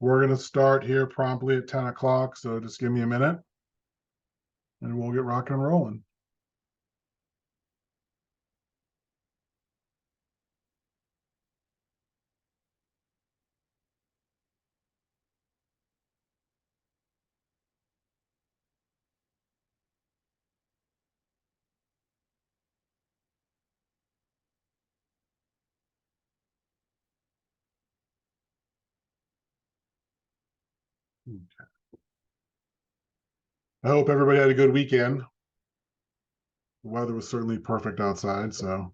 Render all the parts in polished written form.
We're going to start here promptly at 10 o'clock, so just give me a minute and we'll get rocking and rolling. I hope everybody had a good weekend. The weather was certainly perfect outside, so.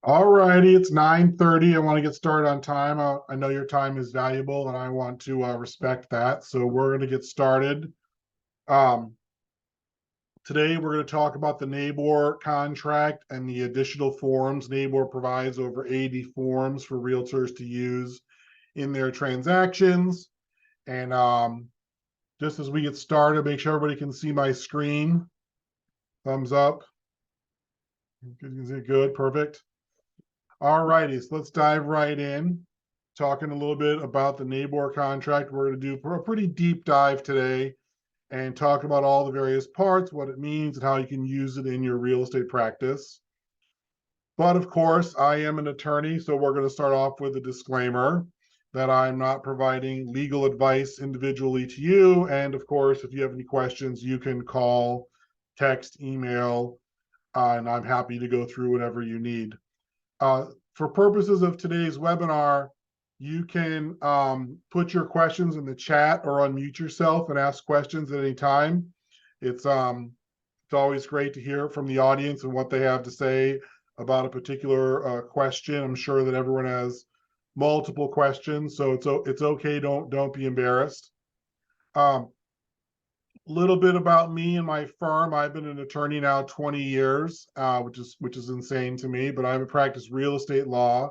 All righty, it's 9:30. I want to get started on time. I know your time is valuable and I want to respect that. So we're going to get started. Today, we're going to talk about the NABOR contract and the additional forms. NABOR provides over 80 forms for realtors to use in their transactions. And just as we get started, make sure everybody can see my screen. Thumbs up. Good, perfect. All righty, so let's dive right in. Talking a little bit about the NABOR contract. We're going to do a pretty deep dive today and talk about all the various parts, what it means, and how you can use it in your real estate practice. But of course, I am an attorney, so we're going to start off with a disclaimer that I'm not providing legal advice individually to you. And of course, if you have any questions, you can call, text, email, and I'm happy to go through whatever you need. For purposes of today's webinar, you can put your questions in the chat or unmute yourself and ask questions at any time. It's always great to hear from the audience and what they have to say about a particular question. I'm sure that everyone has multiple questions, so it's okay. Don't be embarrassed. Little bit about me and my firm. I've been an attorney now 20 years, which is insane to me, but I've practiced real estate law.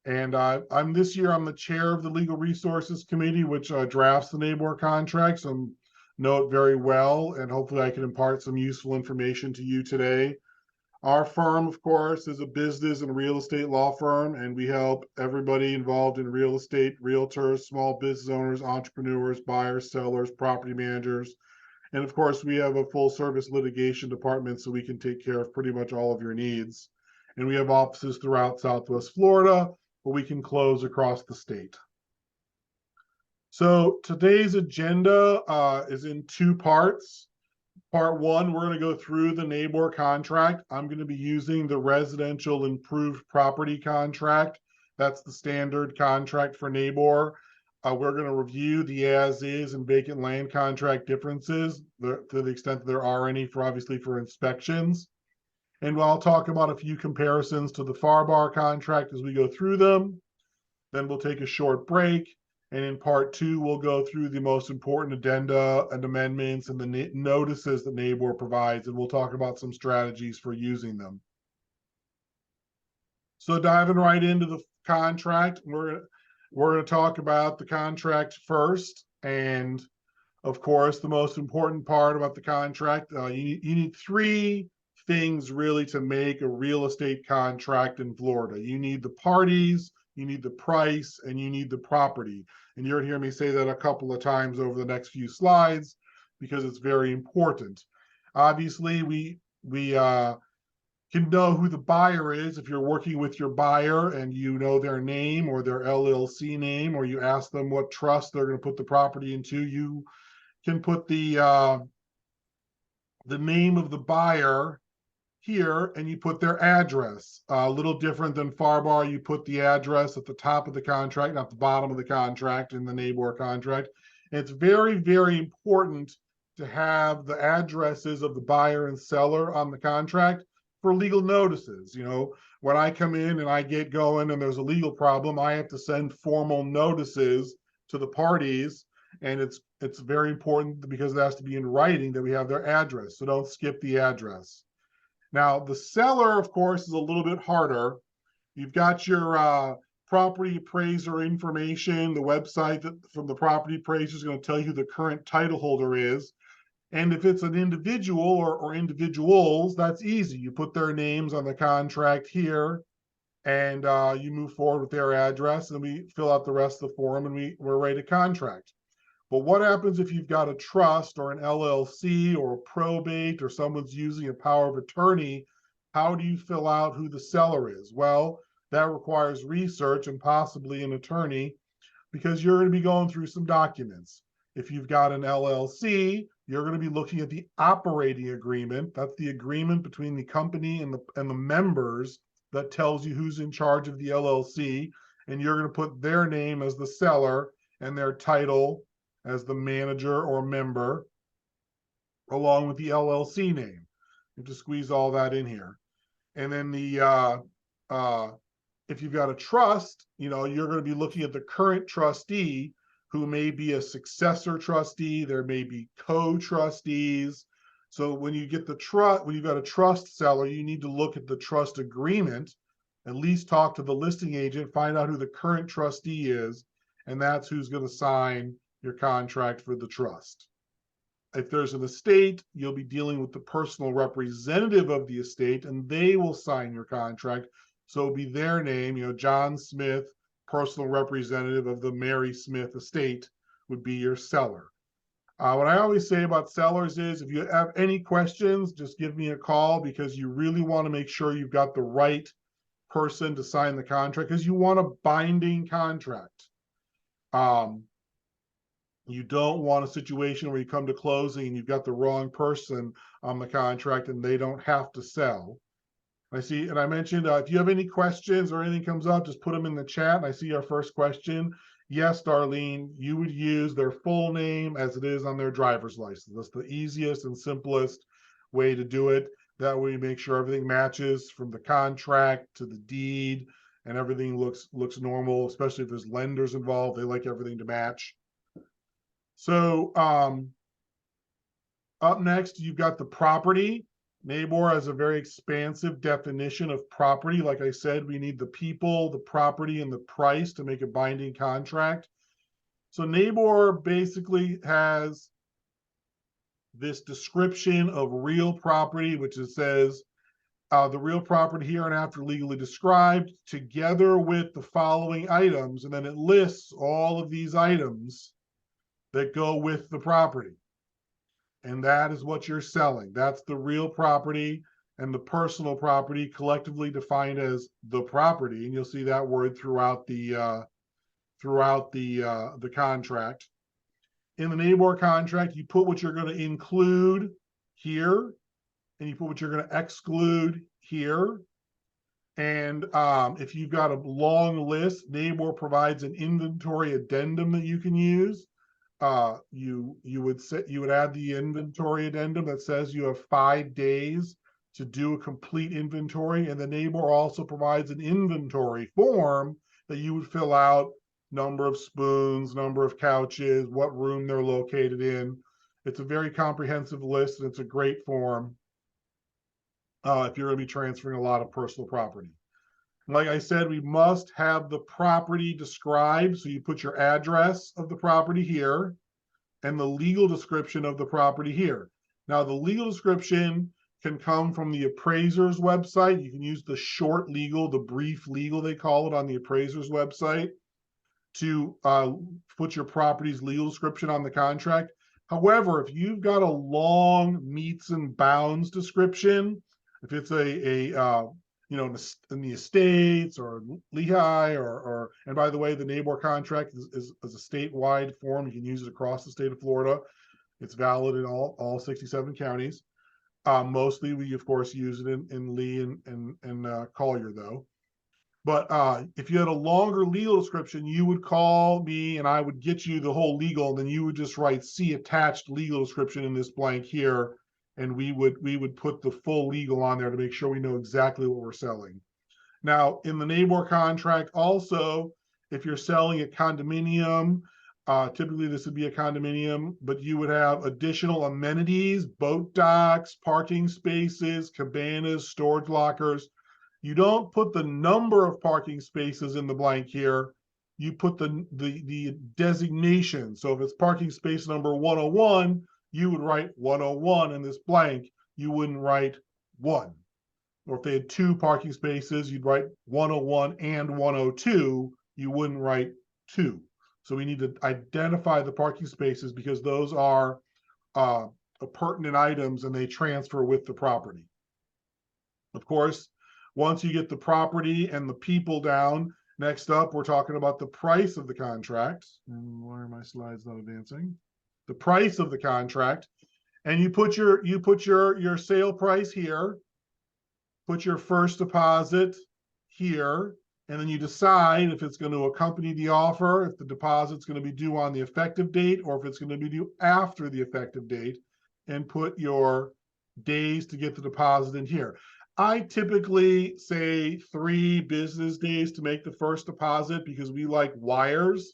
And I'm the chair of the Legal Resources Committee, which drafts the NABOR contracts. I know it very well, and hopefully I can impart some useful information to you today. Our firm, of course, is a business and real estate law firm, and we help everybody involved in real estate, realtors, small business owners, entrepreneurs, buyers, sellers, property managers. And of course, we have a full service litigation department, so we can take care of pretty much all of your needs. And we have offices throughout Southwest Florida, but we can close across the state. So today's agenda is in two parts. Part one, we're going to go through the NABOR contract. I'm going to be using the residential improved property contract. That's the standard contract for NABOR. We're going to review the as-is and vacant land contract differences to the extent that there are any, for inspections. And I'll talk about a few comparisons to the FAR contract as we go through them. Then we'll take a short break. And in part two, we'll go through the most important addenda and amendments and the notices that NABOR provides, and we'll talk about some strategies for using them. So diving right into the contract, we're going to talk about the contract first. And of course, the most important part about the contract, you need three things really to make a real estate contract in Florida. You need the parties, you need the price, and you need the property. And you're going to hear me say that a couple of times over the next few slides because it's very important. Obviously, we can know who the buyer is if you're working with your buyer and you know their name or their LLC name, or you ask them what trust they're going to put the property into. You can put the name of the buyer here, and you put their address. A little different than FAR, you put the address at the top of the contract, not the bottom of the contract in the NABOR contract. And it's very, very important to have the addresses of the buyer and seller on the contract for legal notices. You know, when I come in and I get going and there's a legal problem, I have to send formal notices to the parties. And it's very important because it has to be in writing that we have their address. So don't skip the address. Now, the seller, of course, is a little bit harder. You've got your property appraiser information. The website from the property appraiser is going to tell you who the current title holder is. And if it's an individual or individuals, that's easy. You put their names on the contract here, and you move forward with their address, and we fill out the rest of the form, and we're ready to contract. But what happens if you've got a trust or an LLC or a probate or someone's using a power of attorney? How do you fill out who the seller is? Well, that requires research and possibly an attorney, because you're going to be going through some documents. If you've got an LLC, you're going to be looking at the operating agreement. That's the agreement between the company and the members that tells you who's in charge of the LLC, and you're going to put their name as the seller and their title as the manager or member, along with the LLC name. You have to squeeze all that in here. And then if you've got a trust, you're going to be looking at the current trustee, who may be a successor trustee. There may be co-trustees. So when you get when you've got a trust seller, you need to look at the trust agreement, at least talk to the listing agent, find out who the current trustee is, and that's who's going to sign your contract for the trust. If there's an estate, you'll be dealing with the personal representative of the estate, and they will sign your contract. So it'll be their name, John Smith, personal representative of the Mary Smith estate, would be your seller. What I always say about sellers is, if you have any questions, just give me a call, because you really want to make sure you've got the right person to sign the contract, because you want a binding contract. You don't want a situation where you come to closing and you've got the wrong person on the contract and they don't have to sell. I mentioned, if you have any questions or anything comes up, just put them in the chat. And I see our first question. Yes, Darlene, you would use their full name as it is on their driver's license. That's the easiest and simplest way to do it. That way you make sure everything matches from the contract to the deed, and everything looks normal, especially if there's lenders involved. They like everything to match. So up next, you've got the property. NABOR has a very expansive definition of property. Like I said, we need the people, the property, and the price to make a binding contract. So NABOR basically has this description of real property, which it says, the real property here and after legally described, together with the following items, and then it lists all of these items that go with the property. And that is what you're selling. That's the real property, and the personal property, collectively defined as the property. And you'll see that word throughout the contract. In the NABOR contract, you put what you're going to include here, and you put what you're going to exclude here. And if you've got a long list, NABOR provides an inventory addendum that you can use. You would add the inventory addendum that says you have 5 days to do a complete inventory, and the NABOR also provides an inventory form that you would fill out: number of spoons, number of couches, what room they're located in. It's a very comprehensive list, and it's a great form if you're going to be transferring a lot of personal property. Like I said, we must have the property described. So you put your address of the property here and the legal description of the property here. Now, the legal description can come from the appraiser's website. You can use the short legal, the brief legal, they call it, on the appraiser's website to put your property's legal description on the contract. However, if you've got a long meets and bounds description, if it's in the estates or Lehigh, and by the way, the NABOR contract is a statewide form. You can use it across the state of Florida. It's valid in all 67 counties. Mostly we, of course, use it in Lee and Collier, though. But if you had a longer legal description, you would call me and I would get you the whole legal, and then you would just write "see attached legal description" in this blank here, and we would put the full legal on there to make sure we know exactly what we're selling. Now, in the NABOR contract also, if you're selling a condominium, Typically, this would be a condominium, but you would have additional amenities, boat docks, parking spaces, cabanas, storage lockers. You don't put the number of parking spaces in the blank here. You put the designation. So if it's parking space number 101, you would write 101 in this blank. You wouldn't write 1. Or if they had 2 parking spaces, you'd write 101 and 102. You wouldn't write 2. So we need to identify the parking spaces because those are pertinent items and they transfer with the property. Of course, once you get the property and the people down, next up, we're talking about the price of the contract. And why are my slides not advancing? The price of the contract. And you put your sale price here, put your first deposit here, and then you decide if it's going to accompany the offer, if the deposit's going to be due on the effective date, or if it's going to be due after the effective date, and put your days to get the deposit in here. I typically say 3 business days to make the first deposit because we like wires.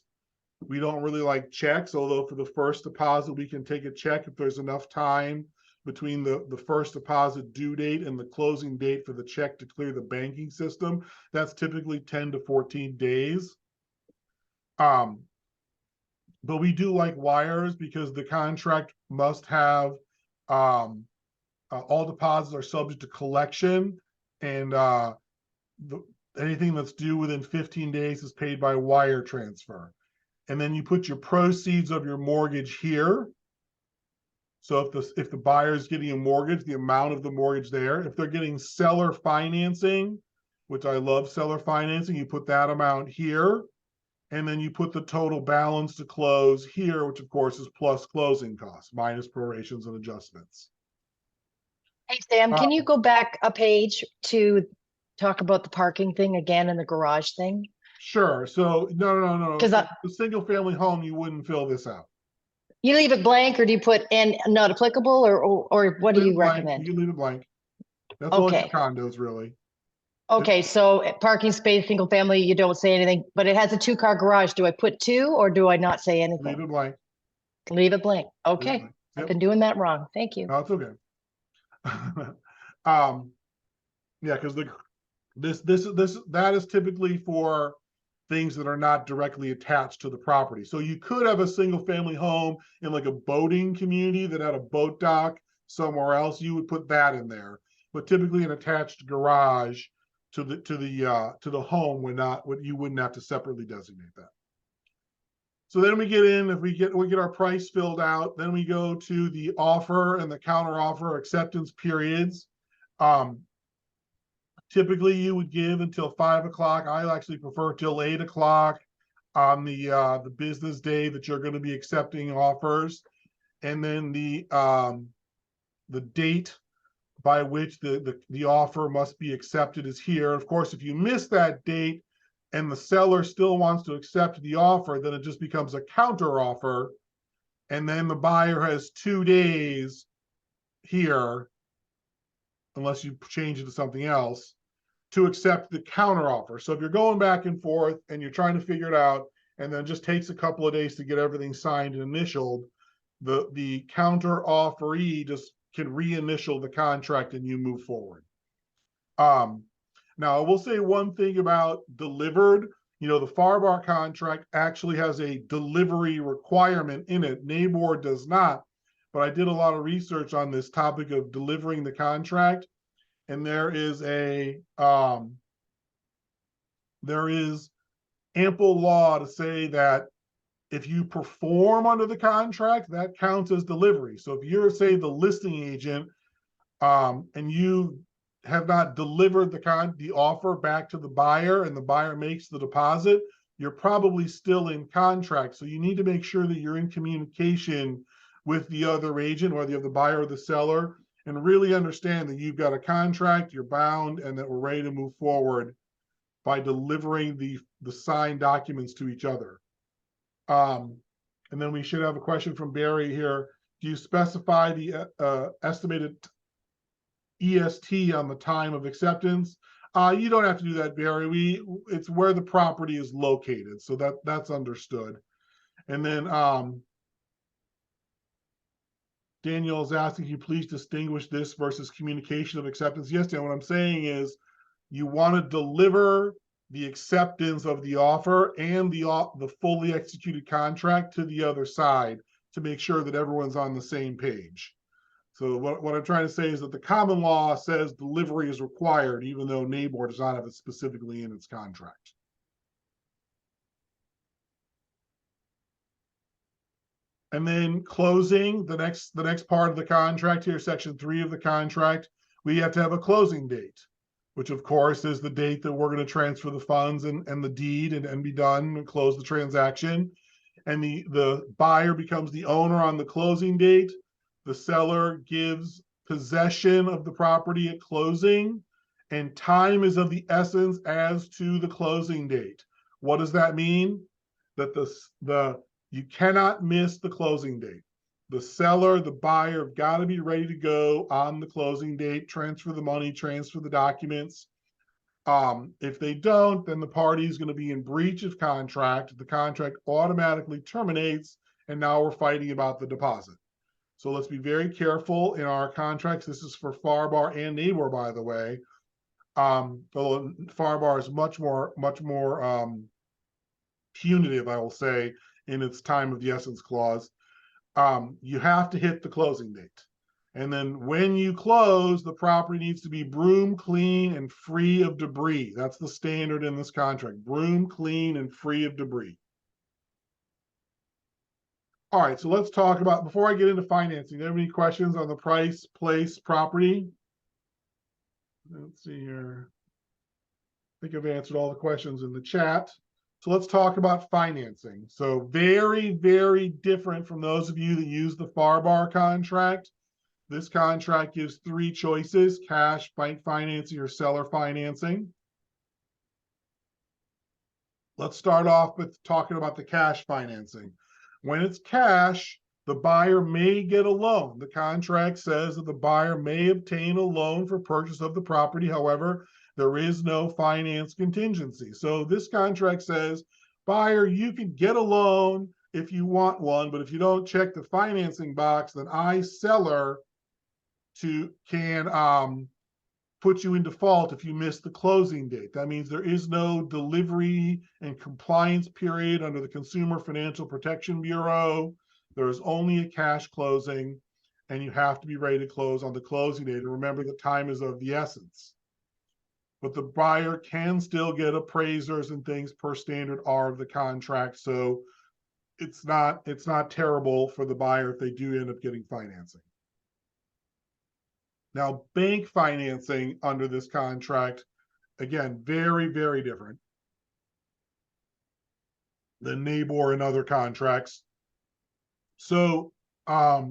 We don't really like checks, although for the first deposit, we can take a check if there's enough time between the first deposit due date and the closing date for the check to clear the banking system. That's typically 10 to 14 days. But we do like wires because the contract must have all deposits are subject to collection, and anything that's due within 15 days is paid by wire transfer. And then you put your proceeds of your mortgage here. So if the buyer is getting a mortgage, the amount of the mortgage there. If they're getting seller financing, which I love seller financing, you put that amount here. And then you put the total balance to close here, which of course is plus closing costs, minus prorations and adjustments. Hey, Sam, can you go back a page to talk about the parking thing again and the garage thing? Sure. So no. Because the single family home, you wouldn't fill this out. you leave it blank, or do you put and not applicable, or what do you recommend? You leave it blank. That's Okay. only for condos, really. Okay, so parking space, single family, you don't say anything, but it has a 2-car garage. Do I put 2 or do I not say anything? Leave it blank. Leave it blank. Okay. Leave it blank. Yep. I've been doing that wrong. Thank you. No, it's okay. Yeah, because that is typically for things that are not directly attached to the property. So you could have a single family home in like a boating community that had a boat dock somewhere else. You would put that in there, but typically an attached garage to the home you wouldn't have to separately designate that. So then we get in, if we get our price filled out, then we go to the offer and the counter offer acceptance periods. Typically you would give until 5 o'clock. I actually prefer till 8 o'clock on the business day that you're going to be accepting offers. And then the date by which the offer must be accepted is here. Of course, if you miss that date and the seller still wants to accept the offer, then it just becomes a counter offer. And then the buyer has 2 days here, unless you change it to something else, to accept the counter offer. So if you're going back and forth and you're trying to figure it out, and then it just takes a couple of days to get everything signed and initialed, the counter offeree just can reinitial the contract and you move forward. Now I will say one thing about delivered. The FAR contract actually has a delivery requirement in it. NABOR does not, but I did a lot of research on this topic of delivering the contract. And there is ample law to say that if you perform under the contract, that counts as delivery. So if you're, say, the listing agent, and you have not delivered the offer back to the buyer and the buyer makes the deposit, you're probably still in contract. So you need to make sure that you're in communication with the other agent, whether you have the buyer or the seller, and really understand that you've got a contract, you're bound, and that we're ready to move forward by delivering the signed documents to each other. And then we should have a question from Barry here. Do you specify the estimated EST on the time of acceptance? You don't have to do that, Barry. It's where the property is located, so that's understood. And then Daniel is asking you, please distinguish this versus communication of acceptance. Yes, Dan, what I'm saying is you want to deliver the acceptance of the offer and the fully executed contract to the other side to make sure that everyone's on the same page. So what I'm trying to say is that the common law says delivery is required, even though NABOR does not have it specifically in its contract. And then closing, the next part of the contract here, section 3 of the contract, we have to have a closing date, which of course is the date that we're going to transfer the funds and the deed and be done and close the transaction. And the buyer becomes the owner on the closing date. The seller gives possession of the property at closing, and time is of the essence as to the closing date. What does that mean? That you cannot miss the closing date. The seller, the buyer have got to be ready to go on the closing date, transfer the money, transfer the documents. If they don't, then the party is going to be in breach of contract. The contract automatically terminates, and now we're fighting about the deposit. So let's be very careful in our contracts. This is for FARBAR and NABOR, by the way. Although FARBAR is much more punitive, I will say, in its time of the essence clause. You have to hit the closing date. And then when you close, the property needs to be broom clean and free of debris. That's the standard in this contract. Broom clean and free of debris. All right, so let's talk about, before I get into financing, do you have any questions on the price, place, property? Let's see here. I think I've answered all the questions in the chat. So let's talk about financing. So very, very different from those of you that use the FARBAR contract. This contract gives 3 choices: cash, bank financing, or seller financing. Let's start off with talking about the cash financing. When it's cash, the buyer may get a loan. The contract says that the buyer may obtain a loan for purchase of the property. However, there is no finance contingency. So this contract says, buyer, you can get a loan if you want one, but if you don't check the financing box, then I, seller, can put you in default if you miss the closing date. That means there is no delivery and compliance period under the Consumer Financial Protection Bureau. There is only a cash closing, and you have to be ready to close on the closing date. And remember, the time is of the essence. But the buyer can still get appraisers and things per standard R of the contract. So it's not terrible for the buyer if they do end up getting financing. Now, bank financing under this contract, again, very, very different than NABOR and other contracts. So I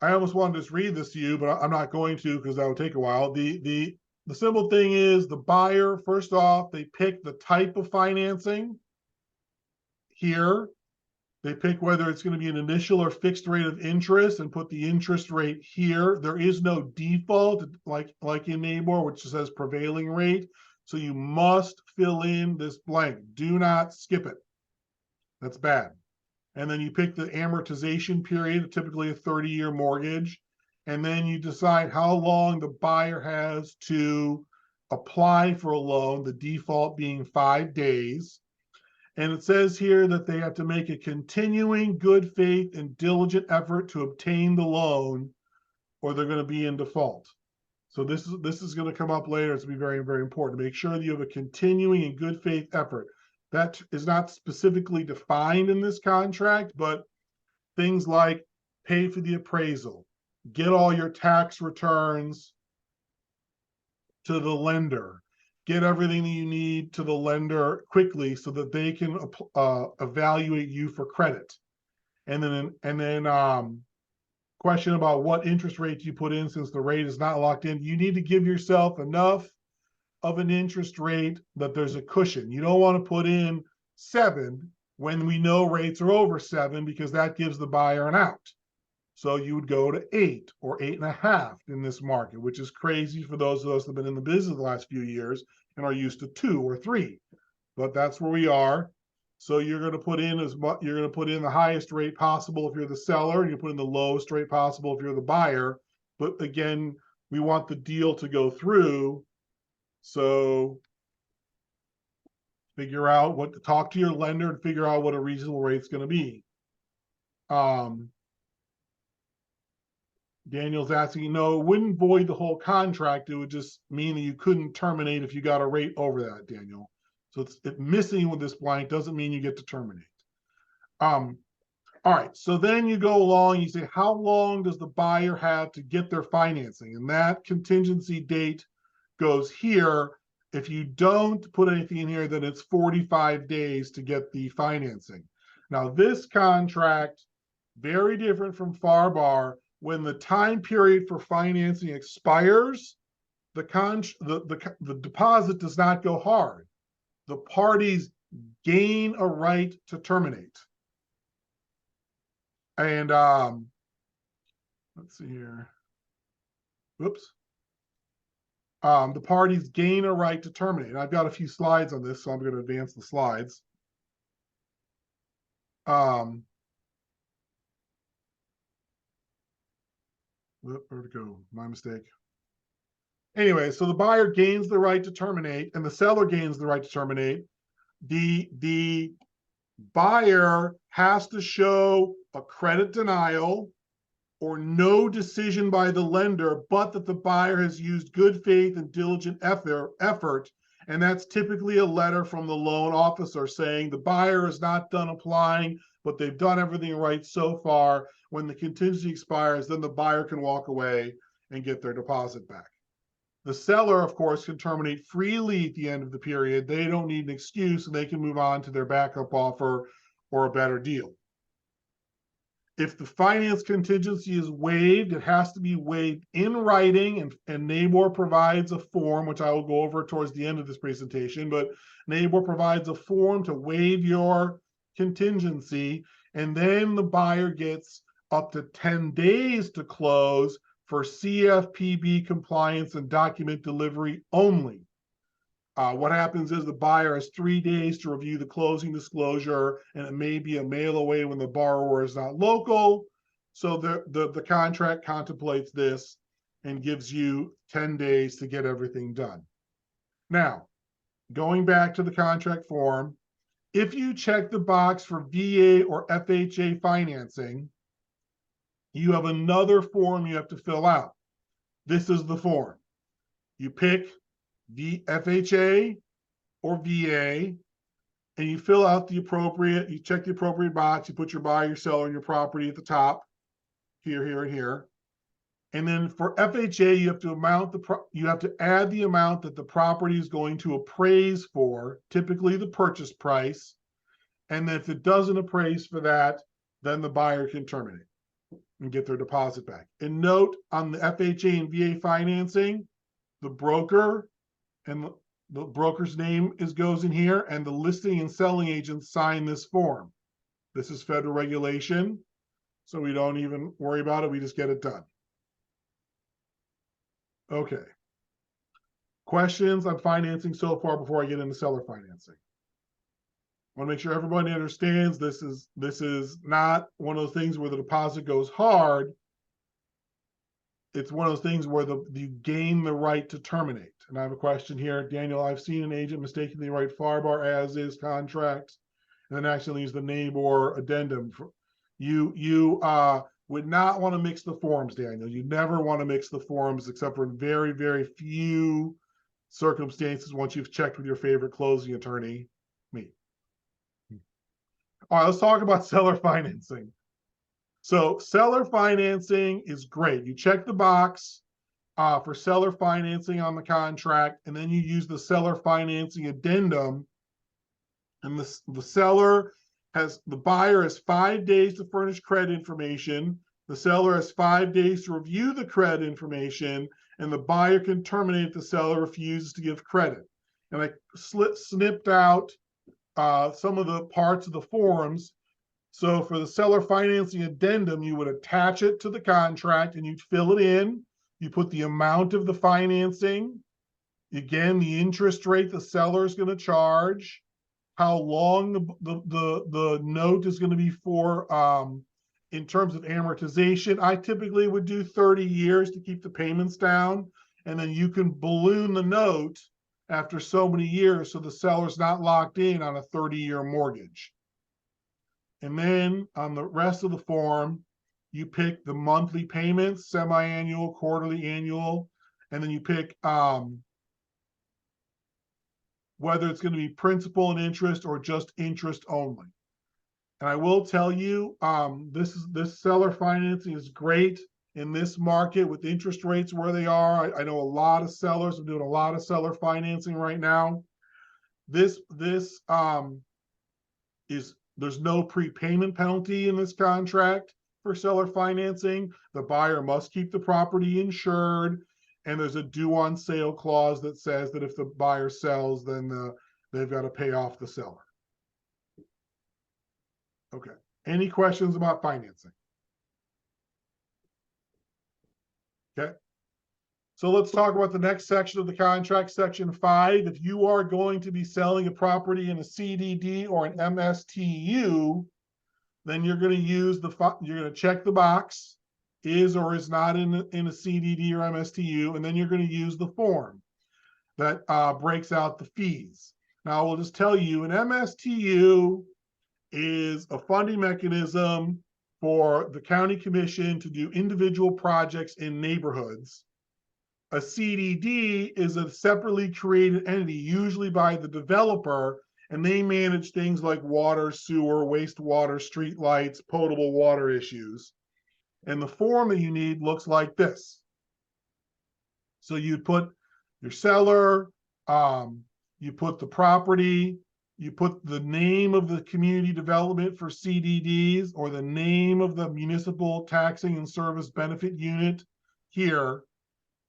almost wanted to just read this to you, but I'm not going to because that would take a while. The simple thing is the buyer, first off, they pick the type of financing here. They pick whether it's going to be an initial or fixed rate of interest and put the interest rate here. There is no default like in NABOR, which says prevailing rate. So you must fill in this blank. Do not skip it. That's bad. And then you pick the amortization period, typically a 30-year mortgage. And then you decide how long the buyer has to apply for a loan, the default being 5 days. And it says here that they have to make a continuing good faith and diligent effort to obtain the loan, or they're going to be in default. So this is going to come up later. It's going to be very, very important to make sure that you have a continuing and good faith effort. That is not specifically defined in this contract, but things like pay for the appraisal, get all your tax returns to the lender, get everything that you need to the lender quickly so that they can evaluate you for credit. And then question about what interest rate you put in, since the rate is not locked in. You need to give yourself enough of an interest rate that there's a cushion. You don't want to put in 7 when we know rates are over 7, because that gives the buyer an out. So you would go to 8 or 8.5 in this market, which is crazy for those of us that have been in the business the last few years and are used to 2 or 3. But that's where we are. So you're going to put in you're going to put in the highest rate possible if you're the seller, and you put in the lowest rate possible if you're the buyer. But again, we want the deal to go through. So figure out talk to your lender and figure out what a reasonable rate is going to be. Daniel's asking, no, it wouldn't void the whole contract. It would just mean that you couldn't terminate if you got a rate over that, Daniel. So it's missing with this blank doesn't mean you get to terminate. All right, so then you go along, you say, how long does the buyer have to get their financing? And that contingency date goes here. If you don't put anything in here, then it's 45 days to get the financing. Now, this contract, very different from FARBAR. When the time period for financing expires, the deposit does not go hard. The parties gain a right to terminate. And let's see here. Whoops. The parties gain a right to terminate. And I've got a few slides on this, so I'm going to advance the slides. Where'd it go? My mistake. Anyway, so the buyer gains the right to terminate, and the seller gains the right to terminate. The buyer has to show a credit denial or no decision by the lender, but that the buyer has used good faith and diligent effort. And that's typically a letter from the loan officer saying the buyer is not done applying, but they've done everything right so far. When the contingency expires, then the buyer can walk away and get their deposit back. The seller, of course, can terminate freely at the end of the period. They don't need an excuse, and they can move on to their backup offer or a better deal. If the finance contingency is waived, it has to be waived in writing, and NABOR provides a form, which I will go over towards the end of this presentation, but NABOR provides a form to waive your contingency, and then the buyer gets up to 10 days to close for CFPB compliance and document delivery only. What happens is the buyer has 3 days to review the closing disclosure, and it may be a mail away when the borrower is not local. So the contract contemplates this and gives you 10 days to get everything done. Now, going back to the contract form, if you check the box for VA or FHA financing, you have another form you have to fill out. This is the form. You pick the FHA or VA, and you fill out the appropriate, you check the appropriate box, you put your buyer, your seller, and your property at the top, here, here, and here. And then for FHA, you have to add the amount that the property is going to appraise for, typically the purchase price. And then if it doesn't appraise for that, then the buyer can terminate and get their deposit back. And note on the FHA and VA financing, the broker and the broker's name goes in here, and the listing and selling agents sign this form. This is federal regulation, so we don't even worry about it. We just get it done. Okay. Questions on financing so far before I get into seller financing? I want to make sure everybody understands this is not one of those things where the deposit goes hard. It's one of those things where you gain the right to terminate. And I have a question here. Daniel, I've seen an agent mistakenly write FARBAR as is contract and then accidentally use the NABOR addendum. You would not want to mix the forms, Daniel. You never want to mix the forms except for very, very few circumstances once you've checked with your favorite closing attorney, me. All right, let's talk about seller financing. So seller financing is great. You check the box for seller financing on the contract, and then you use the seller financing addendum. And the buyer has 5 days to furnish credit information. The seller has 5 days to review the credit information, and the buyer can terminate if the seller refuses to give credit. And I snipped out some of the parts of the forms. So for the seller financing addendum, you would attach it to the contract and you'd fill it in. You put the amount of the financing, again, the interest rate the seller is going to charge, how long the note is going to be for in terms of amortization. I typically would do 30 years to keep the payments down, and then you can balloon the note after so many years so the seller's not locked in on a 30-year mortgage. And then on the rest of the form, you pick the monthly payments, semi-annual, quarterly, annual, and then you pick whether it's going to be principal and interest or just interest only. And I will tell you, this seller financing is great in this market with interest rates where they are. I know a lot of sellers are doing a lot of seller financing right now. There's no prepayment penalty in this contract for seller financing. The buyer must keep the property insured, and there's a due on sale clause that says that if the buyer sells, then they've got to pay off the seller. Okay. Any questions about financing? Okay. So let's talk about the next section of the contract, section 5. If you are going to be selling a property in a CDD or an MSTU, then you're going to check the box, is or is not in a CDD or MSTU, and then you're going to use the form that breaks out the fees. Now, I will just tell you, an MSTU is a funding mechanism for the county commission to do individual projects in neighborhoods. A CDD is a separately created entity, usually by the developer, and they manage things like water, sewer, wastewater, street lights, potable water issues. And the form that you need looks like this. So you put your seller, you put the property, you put the name of the community development for CDDs or the name of the municipal taxing and service benefit unit here.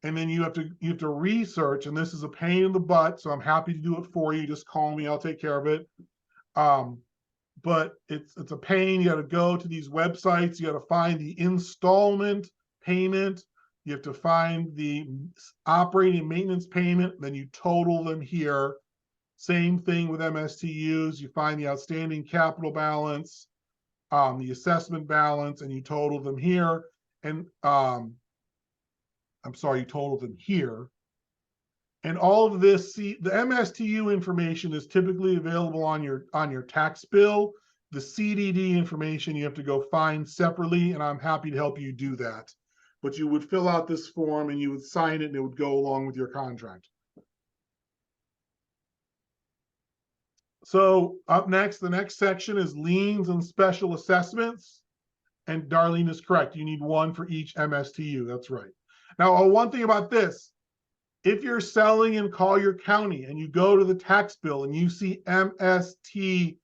And then you have to research, and this is a pain in the butt, so I'm happy to do it for you. Just call me, I'll take care of it. But it's a pain. You got to go to these websites. You got to find the installment payment. You have to find the operating maintenance payment. Then you total them here. Same thing with MSTUs. You find the outstanding capital balance, the assessment balance, and you total them here. And you totaled them here. And all of this, the MSTU information is typically available on your tax bill. The CDD information you have to go find separately, and I'm happy to help you do that. But you would fill out this form and you would sign it and it would go along with your contract. So up next, the next section is liens and special assessments. And Darlene is correct. You need one for each MSTU. That's right. Now, one thing about this, if you're selling in Collier County and you go to the tax bill and you see MSTD,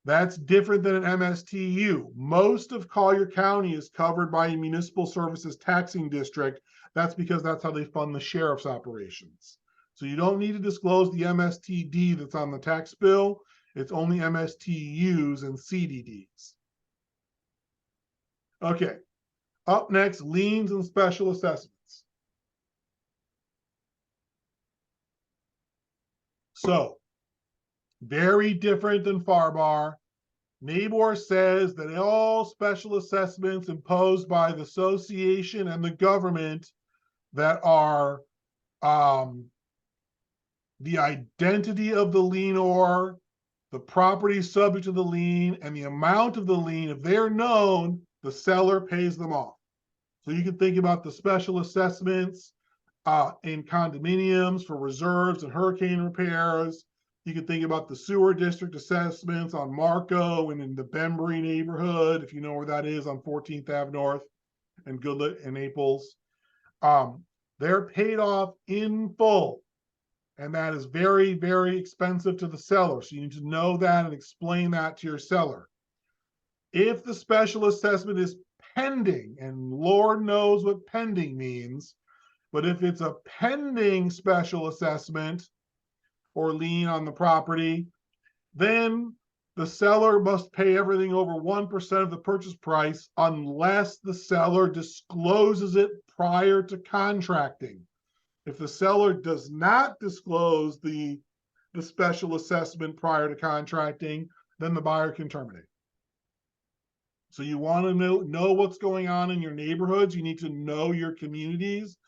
that's different than an MSTU. Most of Collier County is covered by a municipal services taxing district. That's because that's how they fund the sheriff's operations. So you don't need to disclose the MSTD that's on the tax bill. It's only MSTUs and CDDs. Okay. Up next, liens and special assessments. So, very different than FARBAR. NABOR says that all special assessments imposed by the association and the government that are the identity of the lienor, the property subject to the lien, and the amount of the lien, if they're known, the seller pays them off. So you can think about the special assessments in condominiums for reserves and hurricane repairs. You can think about the sewer district assessments on Marco and in the Bembry neighborhood, if you know where that is on 14th Ave North and Goodlet and Naples. They're paid off in full. And that is very, very expensive to the seller. So you need to know that and explain that to your seller. If the special assessment is pending, and Lord knows what pending means, but if it's a pending special assessment or lien on the property, then the seller must pay everything over 1% of the purchase price unless the seller discloses it prior to contracting. If the seller does not disclose the the special assessment prior to contracting, then the buyer can terminate. So you want to know what's going on in your neighborhoods. You need to know your communities.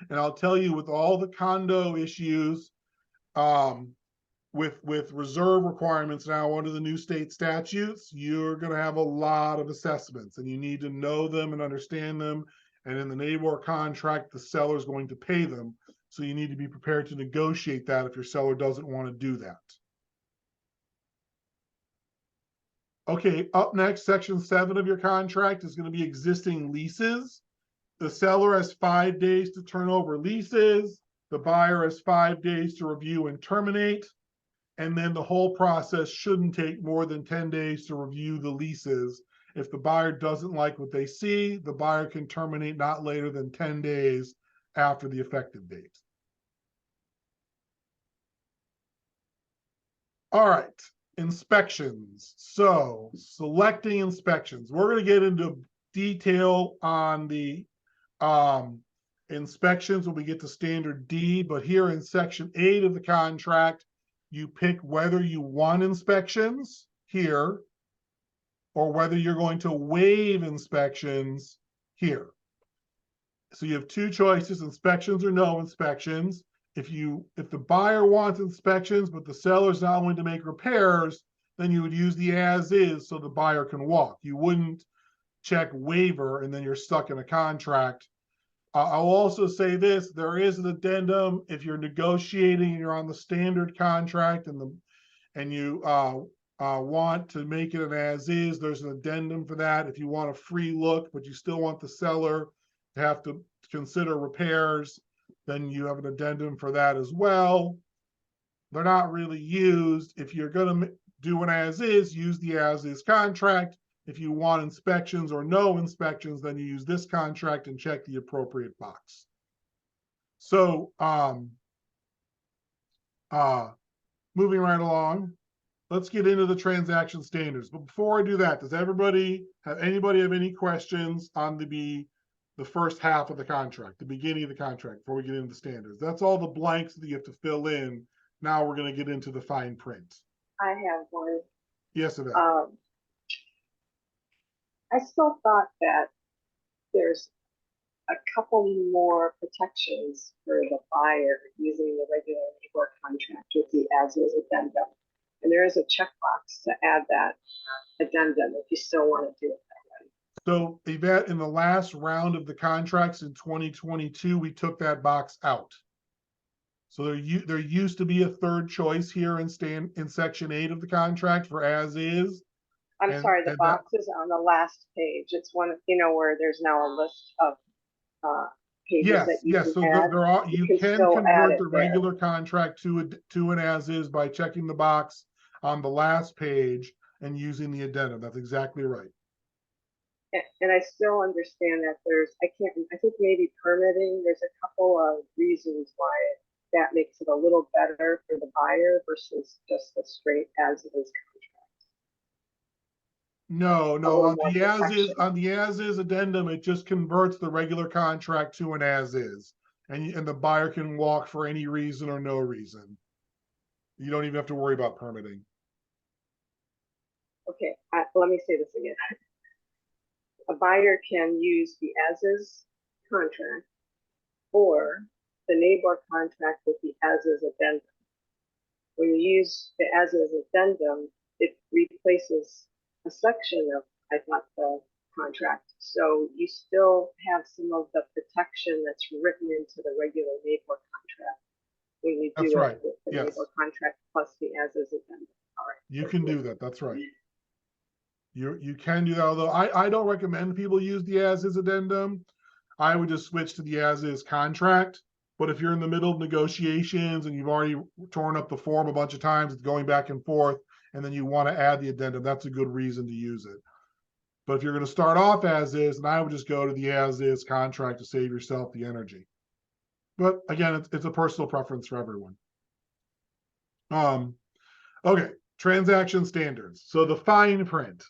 And I'll tell you, with all the condo issues, with reserve requirements now under the new state statutes, you're going to have a lot of assessments, and you need to know them and understand them. And in the NABOR contract, the seller is going to pay them. So you need to be prepared to negotiate that if your seller doesn't want to do that. Okay, up next, section 7 of your contract is going to be existing leases. The seller has 5 days to turn over leases. The buyer has 5 days to review and terminate. And then the whole process shouldn't take more than 10 days to review the leases. If the buyer doesn't like what they see, the buyer can terminate not later than 10 days after the effective date. All right, inspections. So selecting inspections. We're going to get into detail on the inspections when we get to standard D, but here in section 8 of the contract, you pick whether you want inspections here or whether you're going to waive inspections here. So you have 2 choices, inspections or no inspections. If the buyer wants inspections, but the seller's not willing to make repairs, then you would use the as is so the buyer can walk. You wouldn't check waiver and then you're stuck in a contract. I'll also say this, there is an addendum if you're negotiating and you're on the standard contract and you want to make it an as is, there's an addendum for that. If you want a free look, but you still want the seller to have to consider repairs, then you have an addendum for that as well. They're not really used. If you're going to do an as is, use the as is contract. If you want inspections or no inspections, then you use this contract and check the appropriate box. So moving right along, let's get into the transaction standards. But before I do that, does anybody have any questions on the first half of the contract, the beginning of the contract, before we get into the standards? That's all the blanks that you have to fill in. Now we're going to get into the fine print. I have one. Yes, Yvette. I still thought that there's a couple more protections for the buyer using the regular NABOR contract with the as-is addendum. And there is a checkbox to add that addendum if you still want to do it that way. So Yvette, in the last round of the contracts in 2022, we took that box out. So there used to be a third choice here in section 8 of the contract for as is. I'm sorry, the box is on the last page. It's one of, where there's now a list of pages that you can so add. You can convert the regular contract to an as is by checking the box on the last page and using the addendum. That's exactly right. And I still understand that I think maybe permitting, there's a couple of reasons why that makes it a little better for the buyer versus just a straight as is contract. No, on the as is addendum, it just converts the regular contract to an as is, and the buyer can walk for any reason or no reason. You don't even have to worry about permitting. Okay, let me say this again. A buyer can use the as is contract or the NABOR contract with the as is addendum. When you use the as is addendum, it replaces a section of, I thought, the contract. So you still have some of the protection that's written into the regular NABOR contract when you do it with the NABOR contract plus the as-is addendum. All right. You can do that. That's right. You can do that, although I don't recommend people use the as-is addendum. I would just switch to the as-is contract. But if you're in the middle of negotiations and you've already torn up the form a bunch of times, it's going back and forth, and then you want to add the addendum, that's a good reason to use it. But if you're going to start off as is, then I would just go to the as is contract to save yourself the energy. But again, it's a personal preference for everyone. Okay, transaction standards. So the fine print.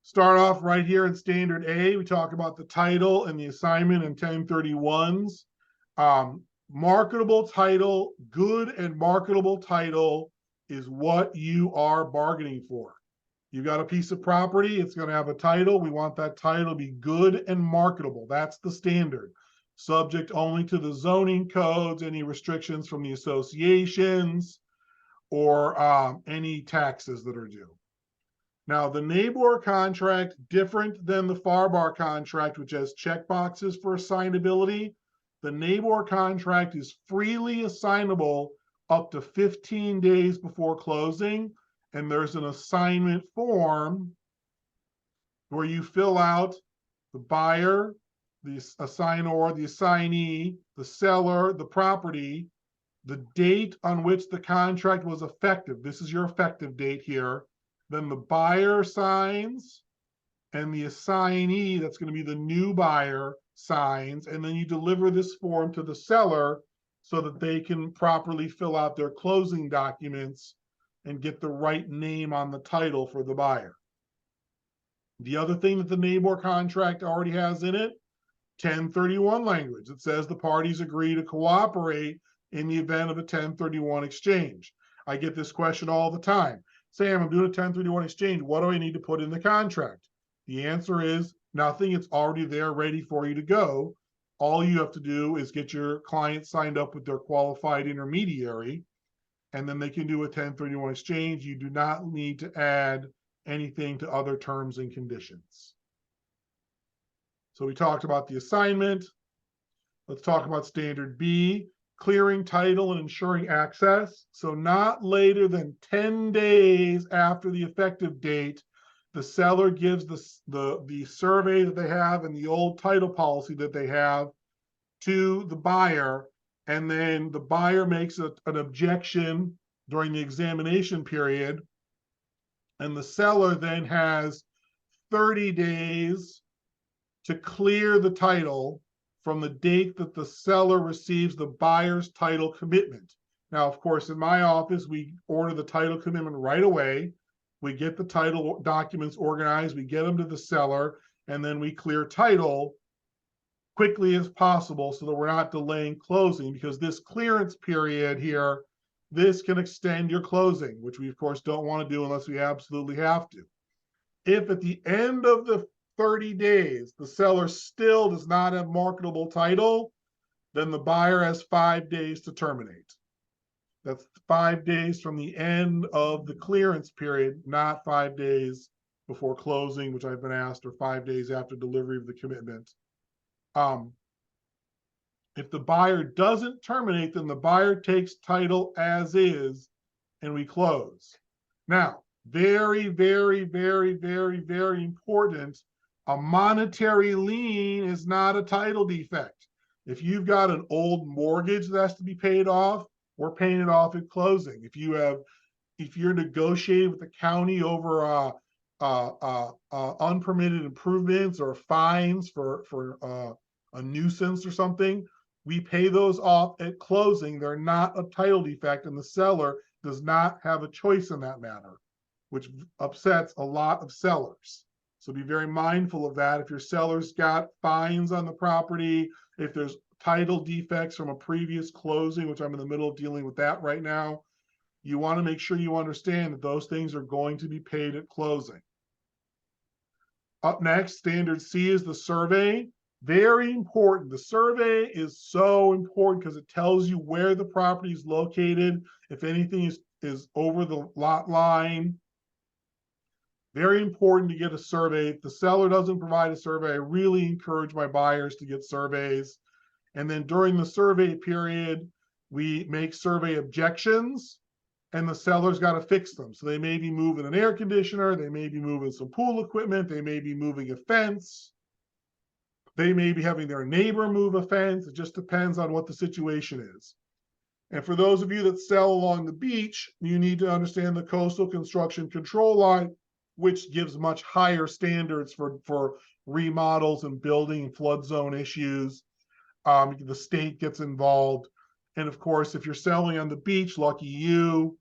Start off right here in standard A. We talk about the title and the assignment and 1031s. marketable title, good and marketable title is what you are bargaining for. You got a piece of property, it's going to have a title. We want that title to be good and marketable. That's the standard. Subject only to the zoning codes, any restrictions from the associations, or any taxes that are due. Now, the NABOR contract, different than the FARBAR contract, which has checkboxes for assignability. The NABOR contract is freely assignable up to 15 days before closing, and there's an assignment form where you fill out the buyer, the assignor, the assignee, the seller, the property, the date on which the contract was effective. This is your effective date here. Then the buyer signs, and the assignee, that's going to be the new buyer, signs, and then you deliver this form to the seller so that they can properly fill out their closing documents and get the right name on the title for the buyer. The other thing that the NABOR contract already has in it, 1031 language. It says the parties agree to cooperate in the event of a 1031 exchange. I get this question all the time. Sam, I'm doing a 1031 exchange. What do I need to put in the contract? The answer is nothing. It's already there ready for you to go. All you have to do is get your client signed up with their qualified intermediary, and then they can do a 1031 exchange. You do not need to add anything to other terms and conditions. So we talked about the assignment. Let's talk about standard B, clearing title and ensuring access. So not later than 10 days after the effective date, the seller gives the survey that they have and the old title policy that they have to the buyer, and then the buyer makes an objection during the examination period, and the seller then has 30 days to clear the title from the date that the seller receives the buyer's title commitment. Now, of course, in my office, we order the title commitment right away. We get the title documents organized, we get them to the seller, and then we clear title quickly as possible so that we're not delaying closing, because this clearance period here, this can extend your closing, which we of course don't want to do unless we absolutely have to. If at the end of the 30 days, the seller still does not have marketable title, then the buyer has 5 days to terminate. That's 5 days from the end of the clearance period, not 5 days before closing, which I've been asked, or 5 days after delivery of the commitment. If the buyer doesn't terminate, then the buyer takes title as is, and we close. Now, very, very, very, very, very important, a monetary lien is not a title defect. If you've got an old mortgage that has to be paid off, we're paying it off at closing. If you're negotiating with the county over unpermitted improvements or fines for a nuisance or something, we pay those off at closing. They're not a title defect, and the seller does not have a choice in that matter, which upsets a lot of sellers. So be very mindful of that. If your seller's got fines on the property, if there's title defects from a previous closing, which I'm in the middle of dealing with that right now, you want to make sure you understand that those things are going to be paid at closing. Up next, standard C is the survey. Very important. The survey is so important because it tells you where the property is located, if anything is over the lot line. Very important to get a survey. If the seller doesn't provide a survey, I really encourage my buyers to get surveys. And then during the survey period, we make survey objections, and the seller's got to fix them. So they may be moving an air conditioner, they may be moving some pool equipment, they may be moving a fence, they may be having their neighbor move a fence. It just depends on what the situation is. And for those of you that sell along the beach, you need to understand the coastal construction control line, which gives much higher standards for remodels and building flood zone issues. The state gets involved. And of course, if you're selling on the beach, lucky you,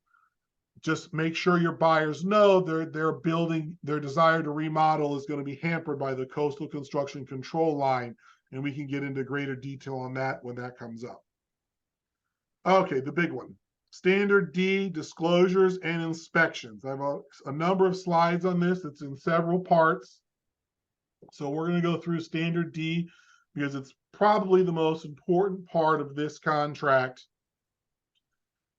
just make sure your buyers know their desire to remodel is going to be hampered by the coastal construction control line. And we can get into greater detail on that when that comes up. Okay, the big one. Standard D, disclosures and inspections. I have a number of slides on this. It's in several parts. So we're going to go through standard D because it's probably the most important part of this contract.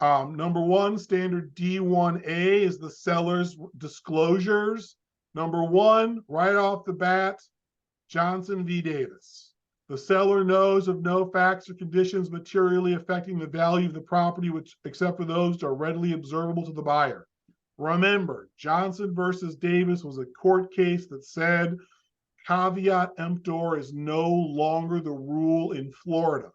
Number one, standard D1A is the seller's disclosures. Number one, right off the bat, Johnson v. Davis. The seller knows of no facts or conditions materially affecting the value of the property, which, except for those that are readily observable to the buyer. Remember, Johnson versus Davis was a court case that said caveat emptor is no longer the rule in Florida.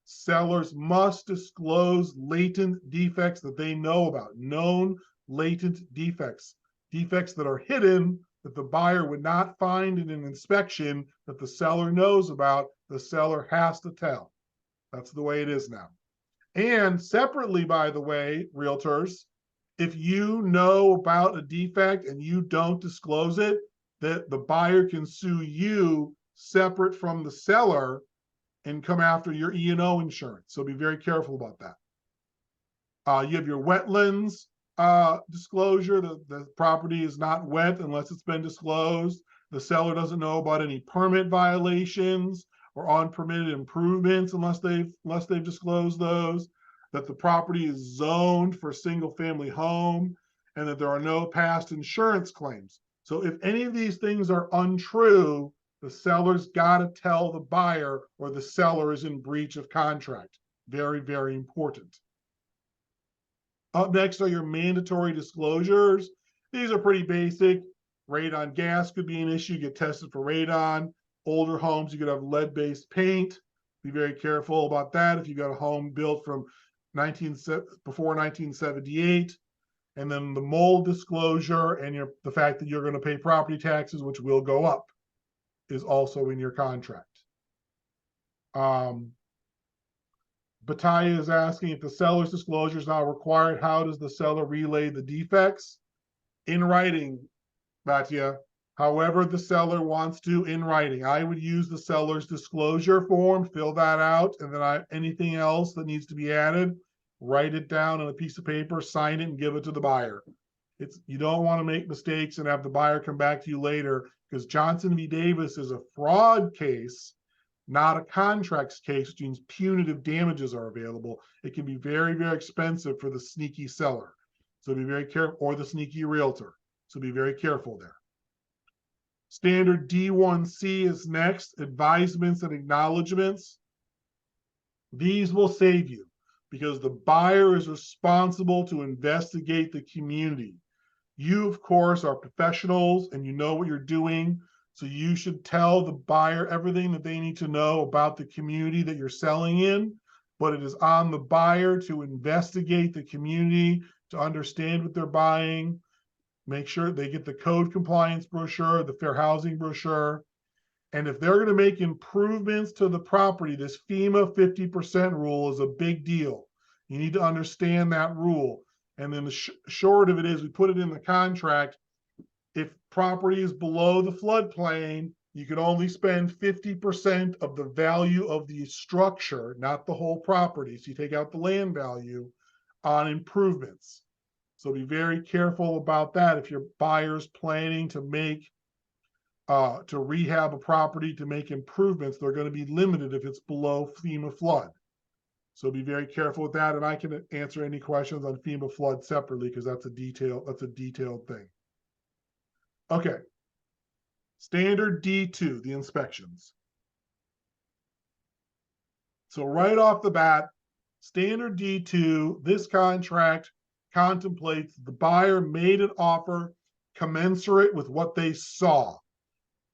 Sellers must disclose latent defects that they know about, known latent defects, defects that are hidden that the buyer would not find in an inspection that the seller knows about. The seller has to tell. That's the way it is now. And separately, by the way, realtors, if you know about a defect and you don't disclose it, that the buyer can sue you separate from the seller and come after your E&O insurance. So be very careful about that. You have your wetlands disclosure. The property is not wet unless it's been disclosed. The seller doesn't know about any permit violations or unpermitted improvements unless they've disclosed those. That the property is zoned for single-family home, and that there are no past insurance claims. So if any of these things are untrue, the seller's got to tell the buyer or the seller is in breach of contract. Very, very important. Up next are your mandatory disclosures. These are pretty basic. Radon gas could be an issue. Get tested for radon. Older homes, you could have lead-based paint. Be very careful about that if you got a home built from before 1978. And then the mold disclosure and the fact that you're going to pay property taxes, which will go up, is also in your contract. Bataya is asking, if the seller's disclosure is not required, how does the seller relay the defects? In writing, Batya. However the seller wants to, in writing. I would use the seller's disclosure form, fill that out, and then anything else that needs to be added, write it down on a piece of paper, sign it, and give it to the buyer. You don't want to make mistakes and have the buyer come back to you later, because Johnson v. Davis is a fraud case, not a contracts case, which means punitive damages are available. It can be very, very expensive for the sneaky seller. So be very careful, or the sneaky realtor. So be very careful there. Standard D1C is next, advisements and acknowledgements. These will save you because the buyer is responsible to investigate the community. You, of course, are professionals and you know what you're doing. So you should tell the buyer everything that they need to know about the community that you're selling in, but it is on the buyer to investigate the community, to understand what they're buying, make sure they get the code compliance brochure, the fair housing brochure. And if they're going to make improvements to the property, this FEMA 50% rule is a big deal. You need to understand that rule. And then the short of it is, we put it in the contract. If property is below the floodplain, you can only spend 50% of the value of the structure, not the whole property. So you take out the land value on improvements. So be very careful about that. If your buyer's planning to to rehab a property, to make improvements, they're going to be limited if it's below FEMA flood. So be very careful with that. And I can answer any questions on FEMA flood separately because that's a detailed thing. Okay. Standard D2, the inspections. So right off the bat, standard D2, this contract contemplates the buyer made an offer commensurate with what they saw.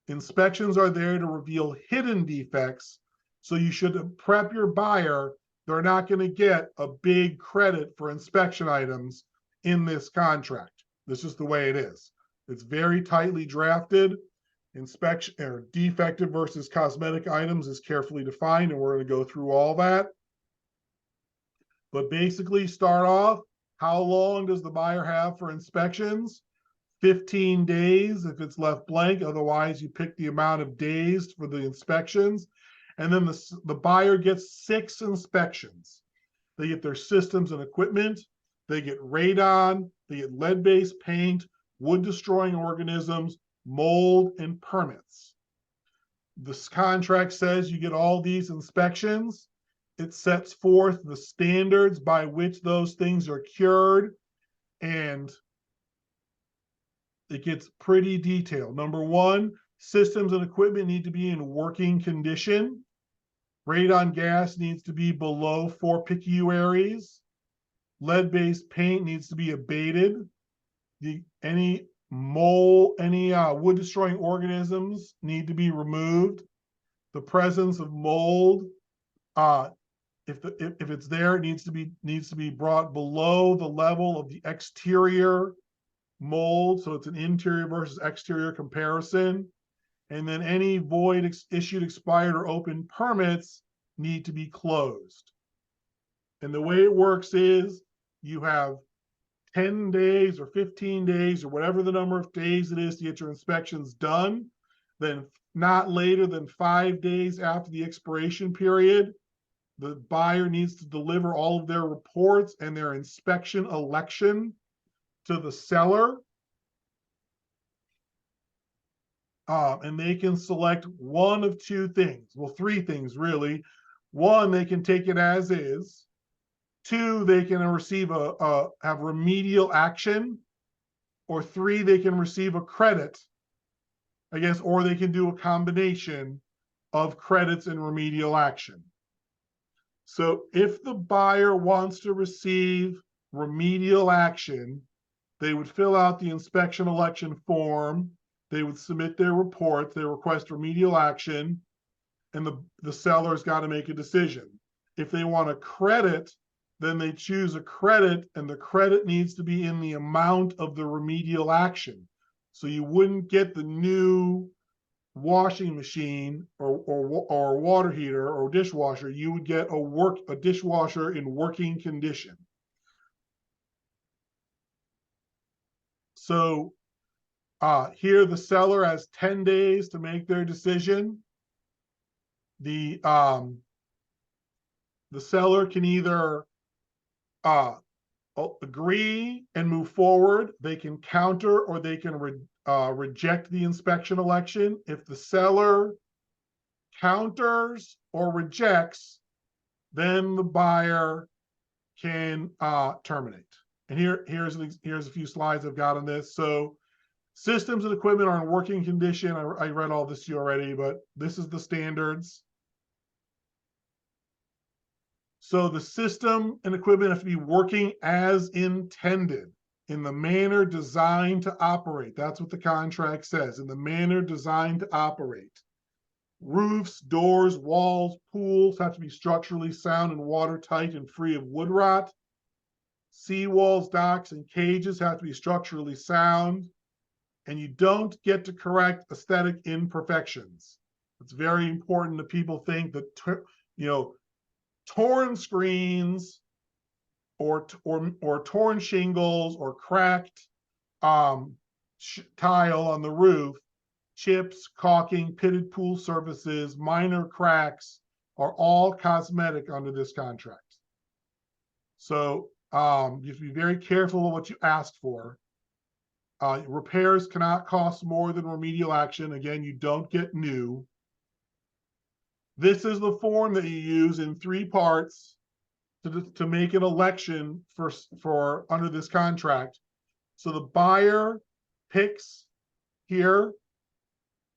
Inspections are there to reveal hidden defects, so you should prep your buyer. They're not going to get a big credit for inspection items in this contract. This is the way it is. It's very tightly drafted. Inspection or defective versus cosmetic items is carefully defined, and we're going to go through all that. But basically, start off, how long does the buyer have for inspections? 15 days if it's left blank. Otherwise, you pick the amount of days for the inspections. And then the buyer gets 6 inspections. they get their systems and equipment, they get radon, they get lead-based paint, wood-destroying organisms, mold, and permits. This contract says you get all these inspections. It sets forth the standards by which those things are cured, and it gets pretty detailed. Number one, systems and equipment need to be in working condition. Radon gas needs to be below 4 picoaries. Lead-based paint needs to be abated. Any wood-destroying organisms need to be removed. The presence of mold, if it's there, it needs to be brought below the level of the exterior mold, so it's an interior versus exterior comparison. And then any void issued, expired, or open permits need to be closed. And the way it works is you have 10 days or 15 days or whatever the number of days it is to get your inspections done. Then not later than 5 days after the expiration period, the buyer needs to deliver all of their reports and their inspection election to the seller. And they can select one of two things. Well, three things really. One, they can take it as is. Two, they can receive have remedial action. Or three, they can receive a credit, I guess, or they can do a combination of credits and remedial action. So if the buyer wants to receive remedial action, they would fill out the inspection election form. They would submit their reports, they request remedial action, and the seller's got to make a decision. If they want a credit, then they choose a credit, and the credit needs to be in the amount of the remedial action. So you wouldn't get the new washing machine or water heater or dishwasher. You would get a dishwasher in working condition. So here the seller has 10 days to make their decision. The seller can either agree and move forward. They can counter, or they can reject the inspection election. If the seller counters or rejects, then the buyer can terminate. And here's a few slides I've got on this. So systems and equipment are in working condition. I read all this to you already, but this is the standards. So the system and equipment have to be working as intended, in the manner designed to operate. That's what the contract says, in the manner designed to operate. Roofs, doors, walls, pools have to be structurally sound and watertight and free of wood rot. Seawalls, docks, and cages have to be structurally sound. And you don't get to correct aesthetic imperfections. It's very important that people think that, torn screens or torn shingles or cracked tile on the roof, chips, caulking, pitted pool surfaces, minor cracks are all cosmetic under this contract. So you have to be very careful of what you ask for. Repairs cannot cost more than remedial action. Again, you don't get new. This is the form that you use in 3 parts to make an election for under this contract. So the buyer picks here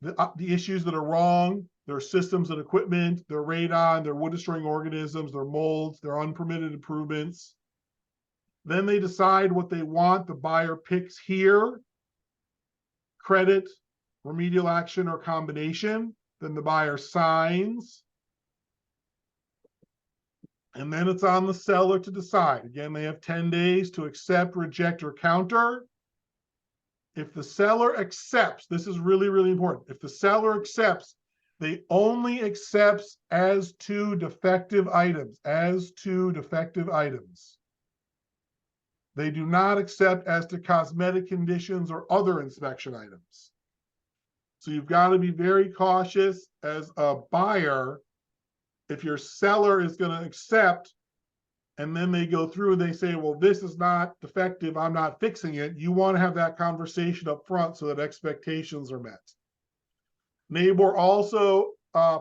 the issues that are wrong, their systems and equipment, their radon, their wood-destroying organisms, their molds, their unpermitted improvements. Then they decide what they want. The buyer picks here, credit, remedial action, or combination. Then the buyer signs. And then it's on the seller to decide. Again, they have 10 days to accept, reject, or counter. If the seller accepts, this is really, really important. If the seller accepts, they only accept as to defective items, They do not accept as to cosmetic conditions or other inspection items. So you've got to be very cautious as a buyer. If your seller is going to accept and then they go through and they say, well, this is not defective, I'm not fixing it. You want to have that conversation up front so that expectations are met. NABOR also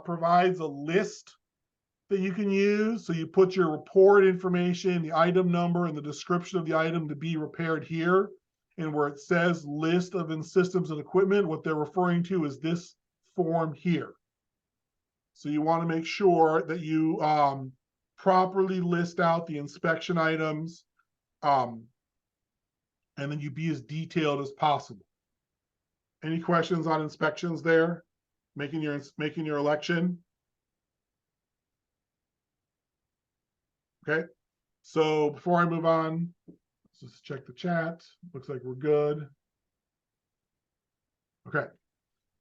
provides a list that you can use. So you put your report information, the item number, and the description of the item to be repaired here. And where it says list of systems and equipment, what they're referring to is this form here. So you want to make sure that you properly list out the inspection items, and then you be as detailed as possible. Any questions on inspections there? Making your election? Okay, so before I move on, let's just check the chat. Looks like we're good. Okay,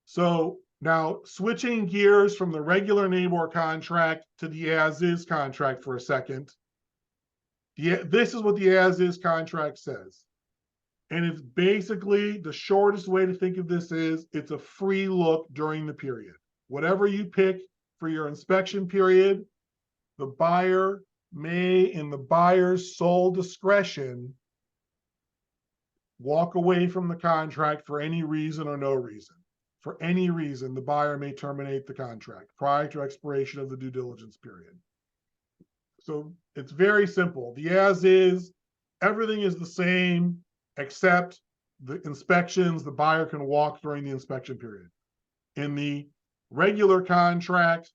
so now switching gears from the regular NABOR contract to the as-is contract for a second. This is what the as-is contract says. And it's basically, the shortest way to think of this is, it's a free look during the period. Whatever you pick for your inspection period, the buyer may, in the buyer's sole discretion, walk away from the contract for any reason or no reason. For any reason, the buyer may terminate the contract prior to expiration of the due diligence period. So it's very simple. The as is, everything is the same except the inspections. The buyer can walk during the inspection period. In the regular contract,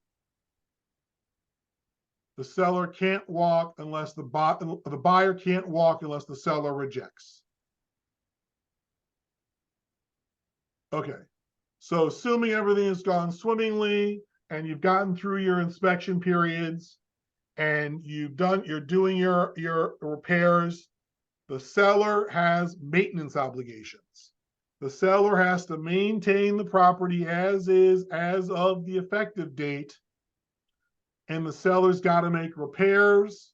the seller can't walk unless the buyer can't walk unless the seller rejects. Okay, so assuming everything has gone swimmingly and you've gotten through your inspection periods and you're doing your repairs, the seller has maintenance obligations. The seller has to maintain the property as is as of the effective date, and the seller's got to make repairs,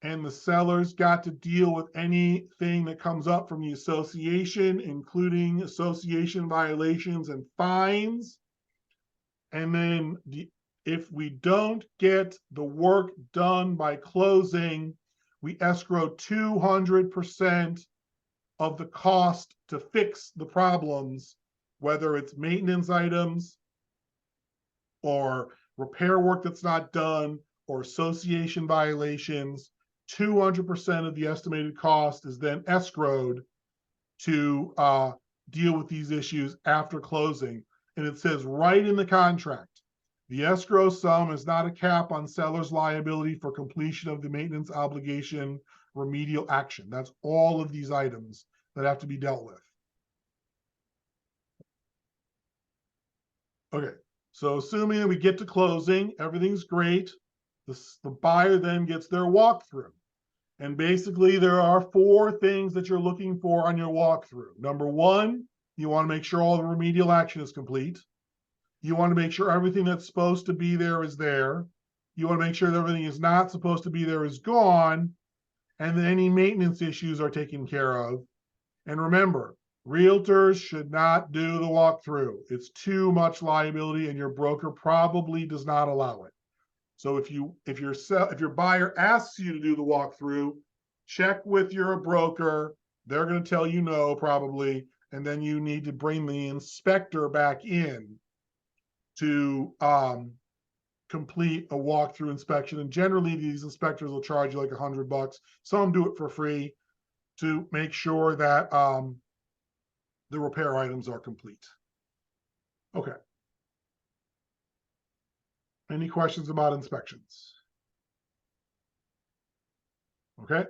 and the seller's got to deal with anything that comes up from the association, including association violations and fines. And then if we don't get the work done by closing, we escrow 200% of the cost to fix the problems, whether it's maintenance items or repair work that's not done or association violations. 200% of the estimated cost is then escrowed to deal with these issues after closing. And it says right in the contract, the escrow sum is not a cap on seller's liability for completion of the maintenance obligation remedial action. That's all of these items that have to be dealt with. Okay, so assuming that we get to closing, everything's great. The buyer then gets their walkthrough. And basically there are 4 things that you're looking for on your walkthrough. Number 1, you want to make sure all the remedial action is complete. You want to make sure everything that's supposed to be there is there. You want to make sure that everything is not supposed to be there is gone, and that any maintenance issues are taken care of. And remember, realtors should not do the walkthrough. It's too much liability, and your broker probably does not allow it. So if your buyer asks you to do the walkthrough, check with your broker. They're going to tell you no, probably, and then you need to bring the inspector back in to complete a walkthrough inspection. And generally, these inspectors will charge you like $100. Some do it for free to make sure that the repair items are complete. Okay. Any questions about inspections? Okay.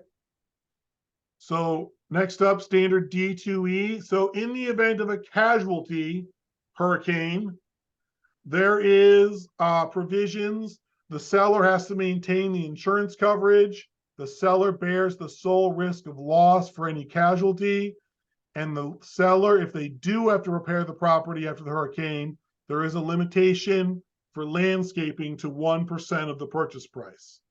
So next up, standard D2E. So in the event of a casualty hurricane, there is provisions. The seller has to maintain the insurance coverage. The seller bears the sole risk of loss for any casualty. And the seller, if they do have to repair the property after the hurricane, there is a limitation for landscaping to 1% of the purchase price.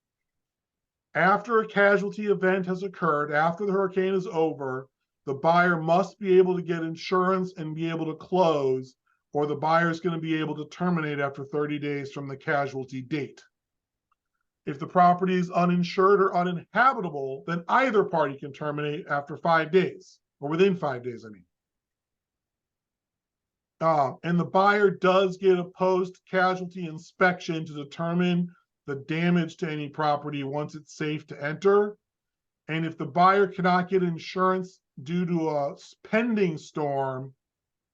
After a casualty event has occurred, after the hurricane is over, the buyer must be able to get insurance and be able to close, or the buyer is going to be able to terminate after 30 days from the casualty date. If the property is uninsured or uninhabitable, then either party can terminate after 5 days, or within 5 days, I mean. And the buyer does get a post-casualty inspection to determine the damage to any property once it's safe to enter. And if the buyer cannot get insurance due to a pending storm,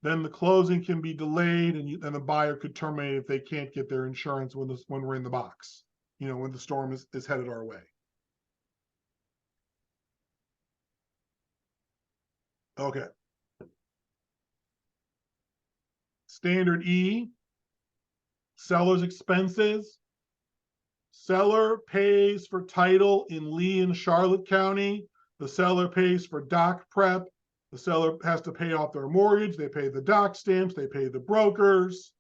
then the closing can be delayed, and the buyer could terminate if they can't get their insurance when we're in the box, when the storm is headed our way. Okay. Standard E, seller's expenses. Seller pays for title in Lee and Charlotte County. The seller pays for doc prep. The seller has to pay off their mortgage. They pay the doc stamps. They pay the brokers.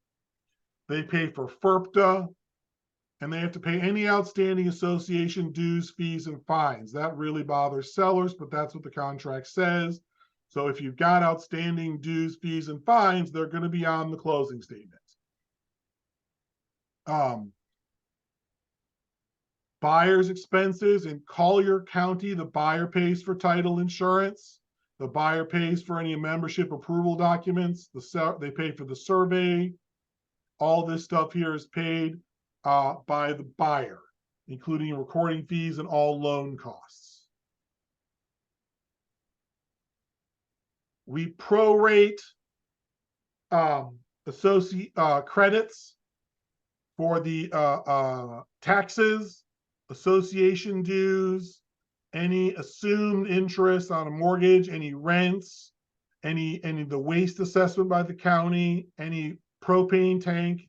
They pay for FERPTA. And they have to pay any outstanding association dues, fees, and fines. That really bothers sellers, but that's what the contract says. So if you've got outstanding dues, fees, and fines, they're going to be on the closing statement. Buyer's expenses in Collier County, the buyer pays for title insurance. The buyer pays for any membership approval documents. They pay for the survey. All this stuff here is paid by the buyer, including recording fees and all loan costs. We prorate credits for the taxes, association dues, any assumed interest on a mortgage, any rents, any the waste assessment by the county, any propane tank,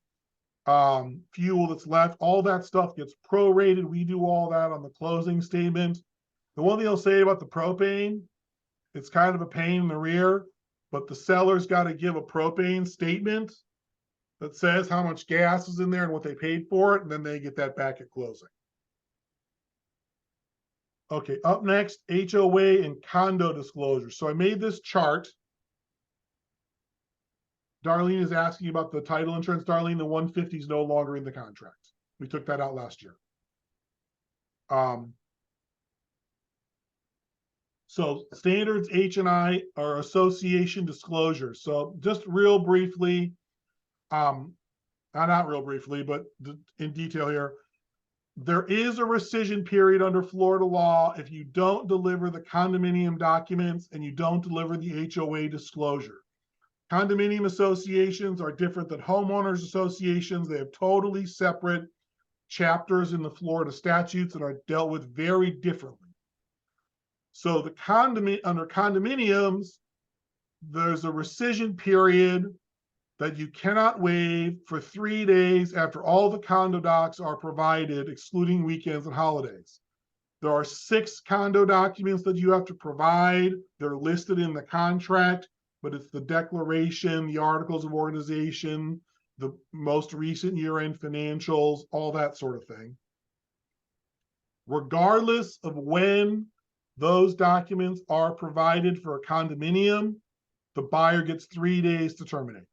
fuel that's left, all that stuff gets prorated. We do all that on the closing statement. The one thing I'll say about the propane, it's kind of a pain in the rear, but the seller's got to give a propane statement that says how much gas is in there and what they paid for it, and then they get that back at closing. Okay, up next, HOA and condo disclosure. So I made this chart. Darlene is asking about the title insurance. Darlene, the 150 is no longer in the contract. We took that out last year. So standards H&I are association disclosures. So just real briefly, not real briefly, but in detail here, there is a rescission period under Florida law if you don't deliver the condominium documents and you don't deliver the HOA disclosure. Condominium associations are different than homeowners associations. They have totally separate chapters in the Florida statutes that are dealt with very differently. So under condominiums, there's a rescission period that you cannot waive for 3 days after all the condo docs are provided, excluding weekends and holidays. There are 6 condo documents that you have to provide. They're listed in the contract, but it's the declaration, the articles of organization, the most recent year-end financials, all that sort of thing. Regardless of when those documents are provided for a condominium, the buyer gets 3 days to terminate.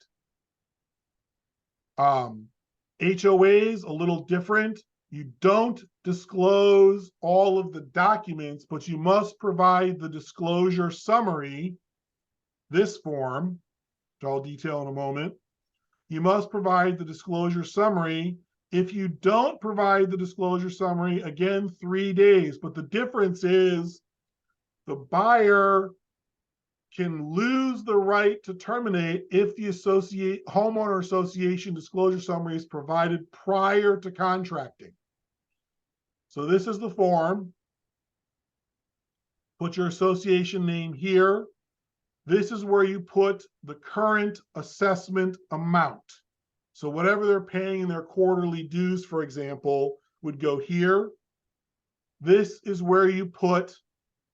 HOAs, a little different. You don't disclose all of the documents, but you must provide the disclosure summary, this form, which I'll detail in a moment. You must provide the disclosure summary. If you don't provide the disclosure summary, again, 3 days. But the difference is the buyer can lose the right to terminate if the homeowner association disclosure summary is provided prior to contracting. So this is the form. Put your association name here. This is where you put the current assessment amount. So whatever they're paying in their quarterly dues, for example, would go here. This is where you put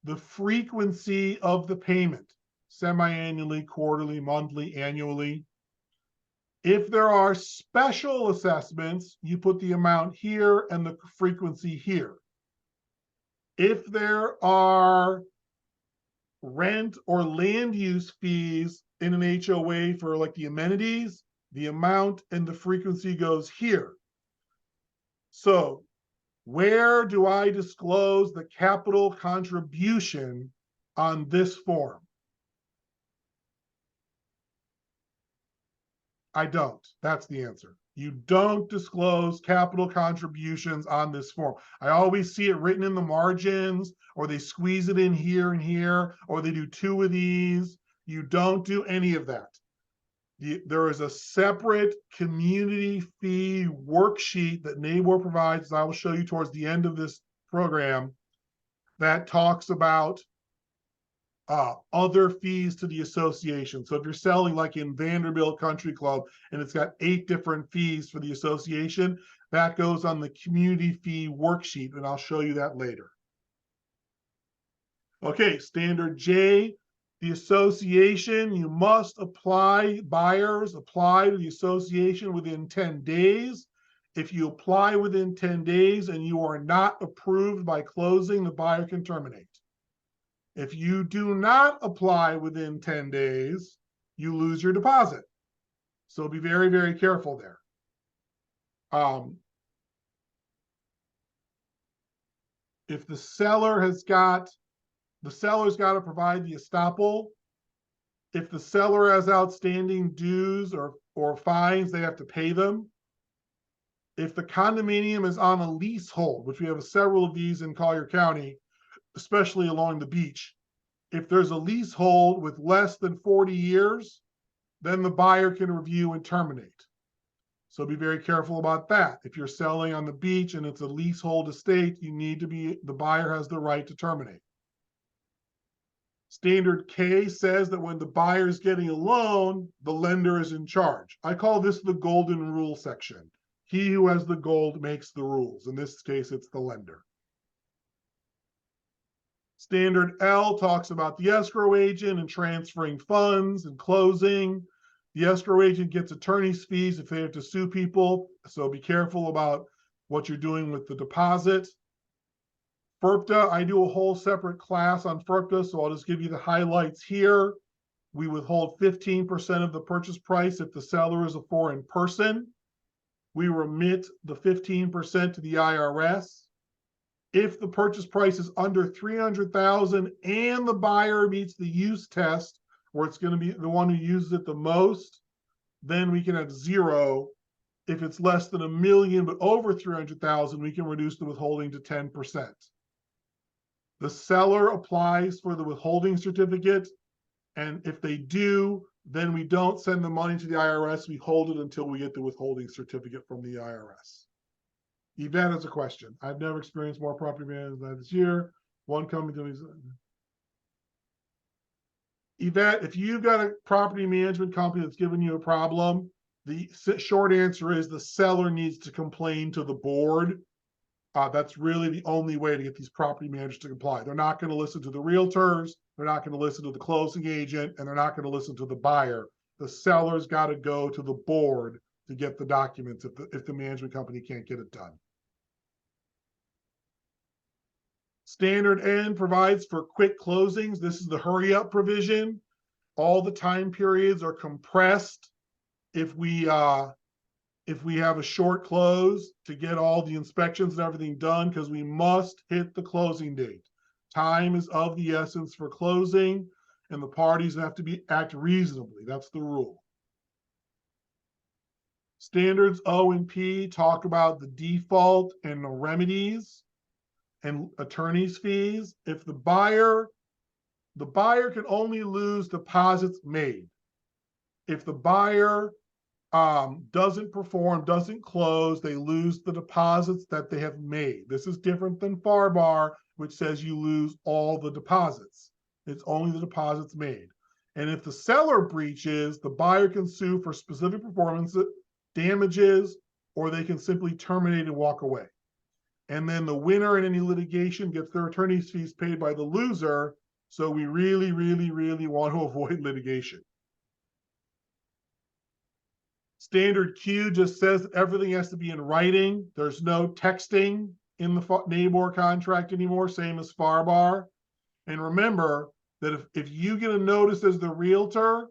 the frequency of the payment. Semi-annually, quarterly, monthly, annually. If there are special assessments, you put the amount here and the frequency here. If there are rent or land use fees in an HOA for like the amenities, the amount and the frequency goes here. So Where do I disclose the capital contribution on this form? I don't. That's the answer. You don't disclose capital contributions on this form. I always see it written in the margins, or they squeeze it in here and here, or they do two of these. You don't do any of that. There is a separate community fee worksheet that NABOR provides, as I will show you towards the end of this program, that talks about other fees to the association. So if you're selling like in Vanderbilt Country Club and it's got 8 different fees for the association, that goes on the community fee worksheet, and I'll show you that later. Okay, standard J, the association, you must apply, buyers apply to the association within 10 days. If you apply within 10 days and you are not approved by closing, the buyer can terminate. If you do not apply within 10 days, you lose your deposit. So be very, very careful there. If the seller's got to provide the estoppel. If the seller has outstanding dues or fines, they have to pay them. If the condominium is on a leasehold, which we have several of these in Collier County, especially along the beach, if there's a leasehold with less than 40 years, then the buyer can review and terminate. So be very careful about that. If you're selling on the beach and it's a leasehold estate, the buyer has the right to terminate. Standard K says that when the buyer is getting a loan, the lender is in charge. I call this the golden rule section. He who has the gold makes the rules. In this case, it's the lender. Standard L talks about the escrow agent and transferring funds and closing. The escrow agent gets attorney's fees if they have to sue people, so be careful about what you're doing with the deposit. FERPTA, I do a whole separate class on FERPTA, so I'll just give you the highlights here. We withhold 15% of the purchase price if the seller is a foreign person. We remit the 15% to the IRS. If the purchase price is under $300,000 and the buyer meets the use test, where it's going to be the one who uses it the most, then we can have 0. If it's less than $1 million but over $300,000, we can reduce the withholding to 10%. The seller applies for the withholding certificate, and if they do, then we don't send the money to the IRS. We hold it until we get the withholding certificate from the IRS. Yvette has a question. I've never experienced more property management this year. One company to me. Yvette, if you've got a property management company that's giving you a problem, the short answer is the seller needs to complain to the board. That's really the only way to get these property managers to comply. They're not going to listen to the realtors. They're not going to listen to the closing agent, and they're not going to listen to the buyer. The seller's got to go to the board to get the documents if the management company can't get it done. Standard N provides for quick closings. This is the hurry up provision. All the time periods are compressed if we have a short close to get all the inspections and everything done, because we must hit the closing date. Time is of the essence for closing, and the parties have to act reasonably. That's the rule. Standards O and P talk about the default and the remedies and attorney's fees. If the buyer can only lose deposits made. If the buyer doesn't perform, doesn't close, they lose the deposits that they have made. This is different than FAR, which says you lose all the deposits. It's only the deposits made. And if the seller breaches, the buyer can sue for specific performance damages, or they can simply terminate and walk away. And then the winner in any litigation gets their attorney's fees paid by the loser. So we really, really, really want to avoid litigation. Standard Q just says that everything has to be in writing. There's no texting in the NABOR contract anymore, same as FAR. And remember that if you get a notice as the realtor,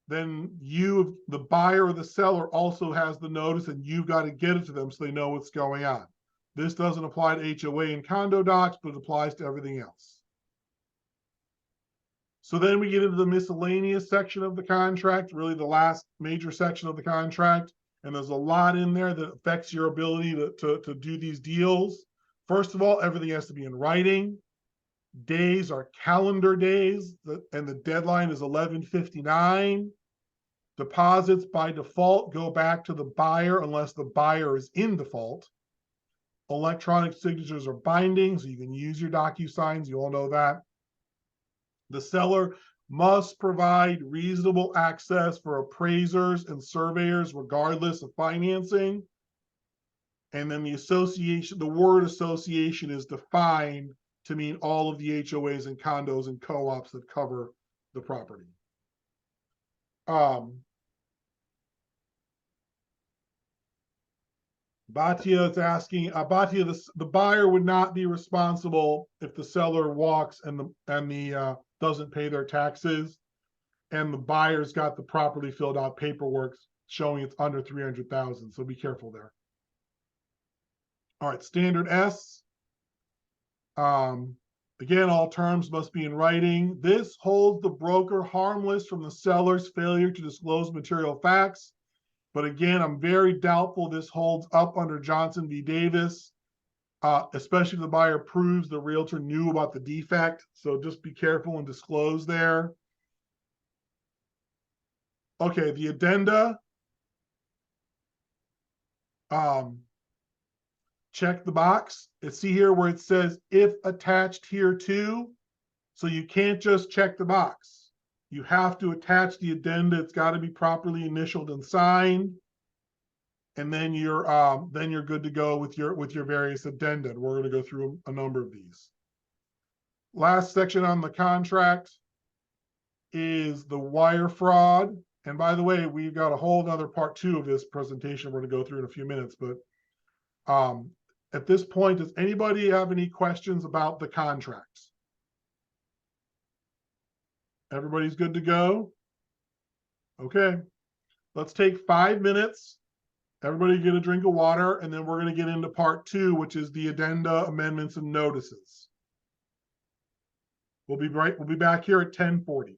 then the buyer or the seller also has the notice, and you've got to get it to them so they know what's going on. This doesn't apply to HOA and condo docs, but it applies to everything else. So then we get into the miscellaneous section of the contract, really the last major section of the contract. And there's a lot in there that affects your ability to do these deals. First of all, everything has to be in writing. Days are calendar days, and the deadline is 11/59. Deposits by default go back to the buyer unless the buyer is in default. Electronic signatures are binding, so you can use your DocuSigns. You all know that. The seller must provide reasonable access for appraisers and surveyors, regardless of financing. And then the association, the word association is defined to mean all of the HOAs and condos and co-ops that cover the property. Batia is asking, Batia, the buyer would not be responsible if the seller walks and the doesn't pay their taxes, and the buyer's got the properly filled out paperwork showing it's under 300,000. So be careful there. All right, standard S. Again, all terms must be in writing. This holds the broker harmless from the seller's failure to disclose material facts. But again, I'm very doubtful this holds up under Johnson v. Davis, especially if the buyer proves the realtor knew about the defect. So just be careful and disclose there. Okay, the addenda. Check the box. See here where it says if attached here too. So you can't just check the box. You have to attach the addenda. It's got to be properly initialed and signed. And then you're good to go with your various addenda. And we're going to go through a number of these. Last section on the contract is the wire fraud. And by the way, we've got a whole other part 2 of this presentation we're going to go through in a few minutes. But at this point, does anybody have any questions about the contracts? Everybody's good to go? Okay. Let's take 5 minutes. Everybody get a drink of water, and then we're going to get into part 2, which is the addenda, amendments, and notices. We'll be back here at 10:40.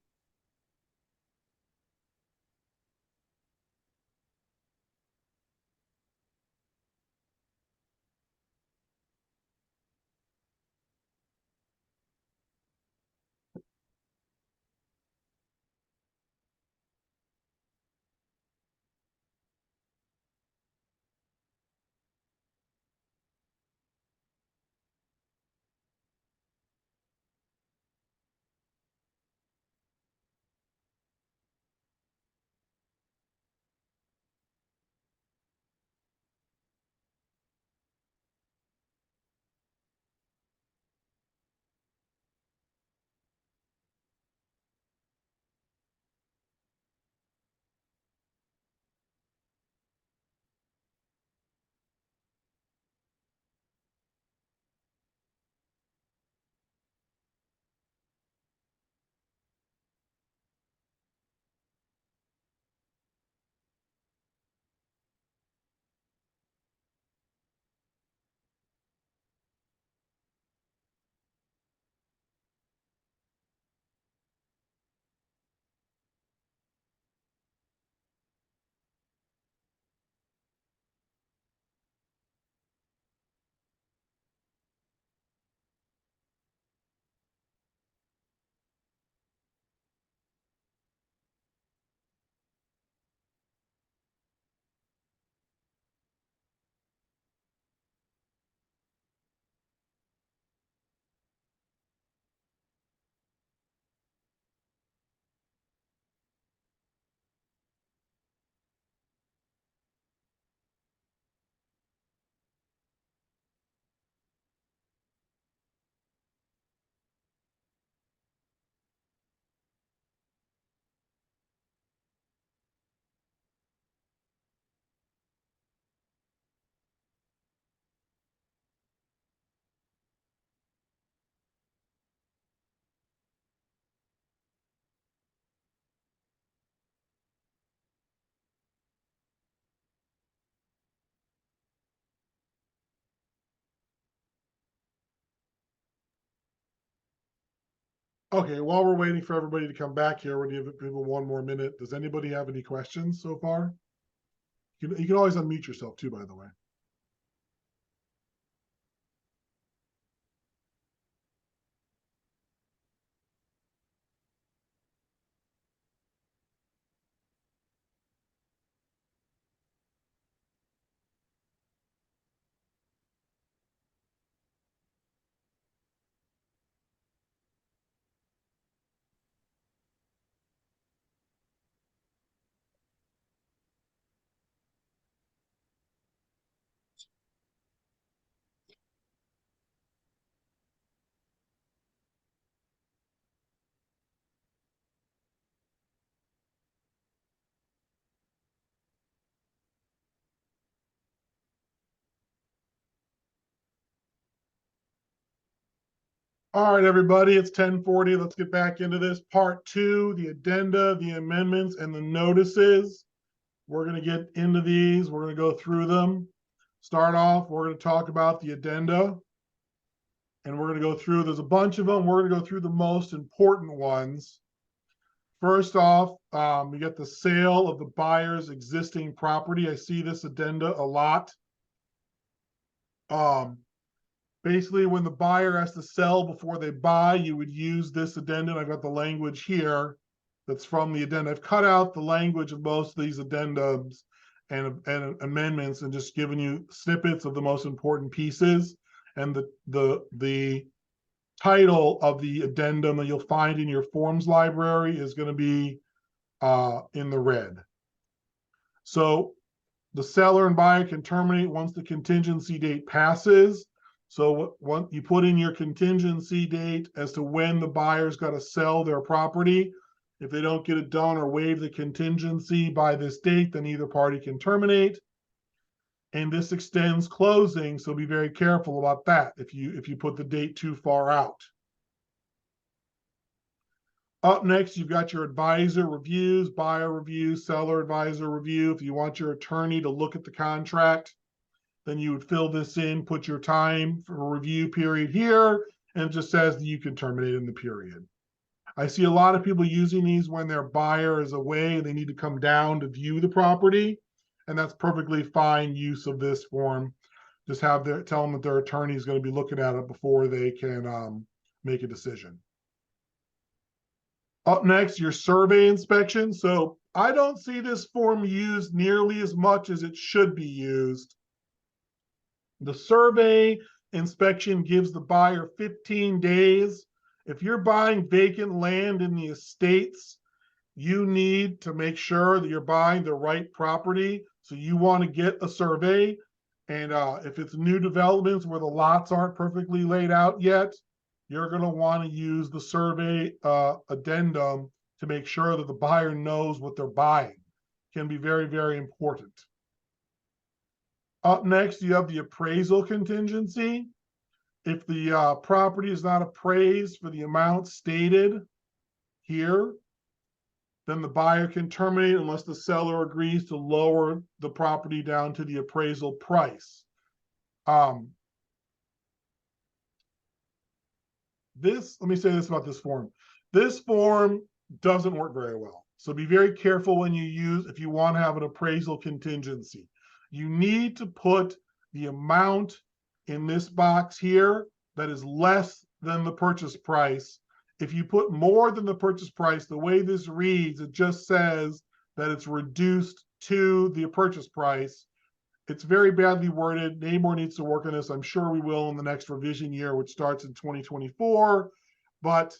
Okay, while we're waiting for everybody to come back here, we're gonna give people one more minute. Does anybody have any questions so far? You can always unmute yourself too, by the way. All right, everybody, it's 10:40. Let's get back into this. Part 2, the addenda, the amendments, and the notices. We're going to get into these. We're going to go through them. Start off, we're going to talk about the addenda. And we're going to go through, there's a bunch of them. We're going to go through the most important ones. First off, we get the sale of the buyer's existing property. I see this addenda a lot. Basically, when the buyer has to sell before they buy, you would use this addendum. I've got the language here that's from the addendum. I've cut out the language of most of these addendums and amendments and just given you snippets of the most important pieces. And the title of the addendum that you'll find in your forms library is going to be in the red. So the seller and buyer can terminate once the contingency date passes. So once you put in your contingency date as to when the buyer's got to sell their property, if they don't get it done or waive the contingency by this date, then either party can terminate. And this extends closing, so be very careful about that if you put the date too far out. Up next, you've got your advisor reviews, buyer review, seller advisor review. If you want your attorney to look at the contract, then you would fill this in, put your time for a review period here, and it just says that you can terminate in the period. I see a lot of people using these when their buyer is away and they need to come down to view the property, and that's perfectly fine use of this form. Just tell them that their attorney is going to be looking at it before they can make a decision. Up next, your survey inspection. So I don't see this form used nearly as much as it should be used. The survey inspection gives the buyer 15 days. If you're buying vacant land in the estates, you need to make sure that you're buying the right property. So you want to get a survey. And if it's new developments where the lots aren't perfectly laid out yet, you're going to want to use the survey addendum to make sure that the buyer knows what they're buying. It can be very, very important. Up next, you have the appraisal contingency. If the property is not appraised for the amount stated here, then the buyer can terminate unless the seller agrees to lower the property down to the appraisal price. Let me say this about this form. This form doesn't work very well. So be very careful when if you want to have an appraisal contingency. You need to put the amount in this box here that is less than the purchase price. If you put more than the purchase price, the way this reads, it just says that it's reduced to the purchase price. It's very badly worded. NABOR needs to work on this. I'm sure we will in the next revision year, which starts in 2024. But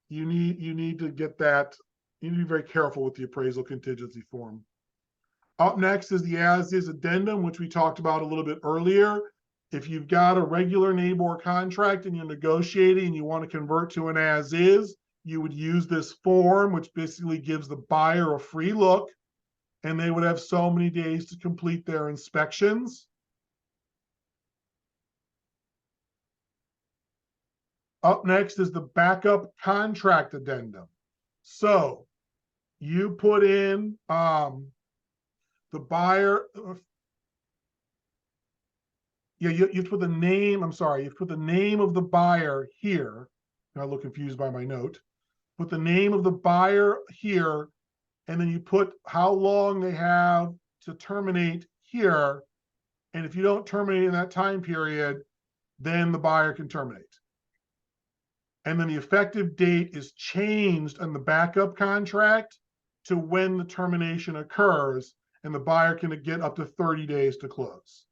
you need to get that. You need to be very careful with the appraisal contingency form. Up next is the as-is addendum, which we talked about a little bit earlier. If you've got a regular NABOR contract and you're negotiating and you want to convert to an as-is, you would use this form, which basically gives the buyer a free look, and they would have so many days to complete their inspections. Up next is the backup contract addendum. So you put in the buyer, you put the name, you put the name of the buyer here, I look confused by my note. Put the name of the buyer here, and then you put how long they have to terminate here. And if you don't terminate in that time period, then the buyer can terminate. And then the effective date is changed on the backup contract to when the termination occurs, and the buyer can get up to 30 days to close.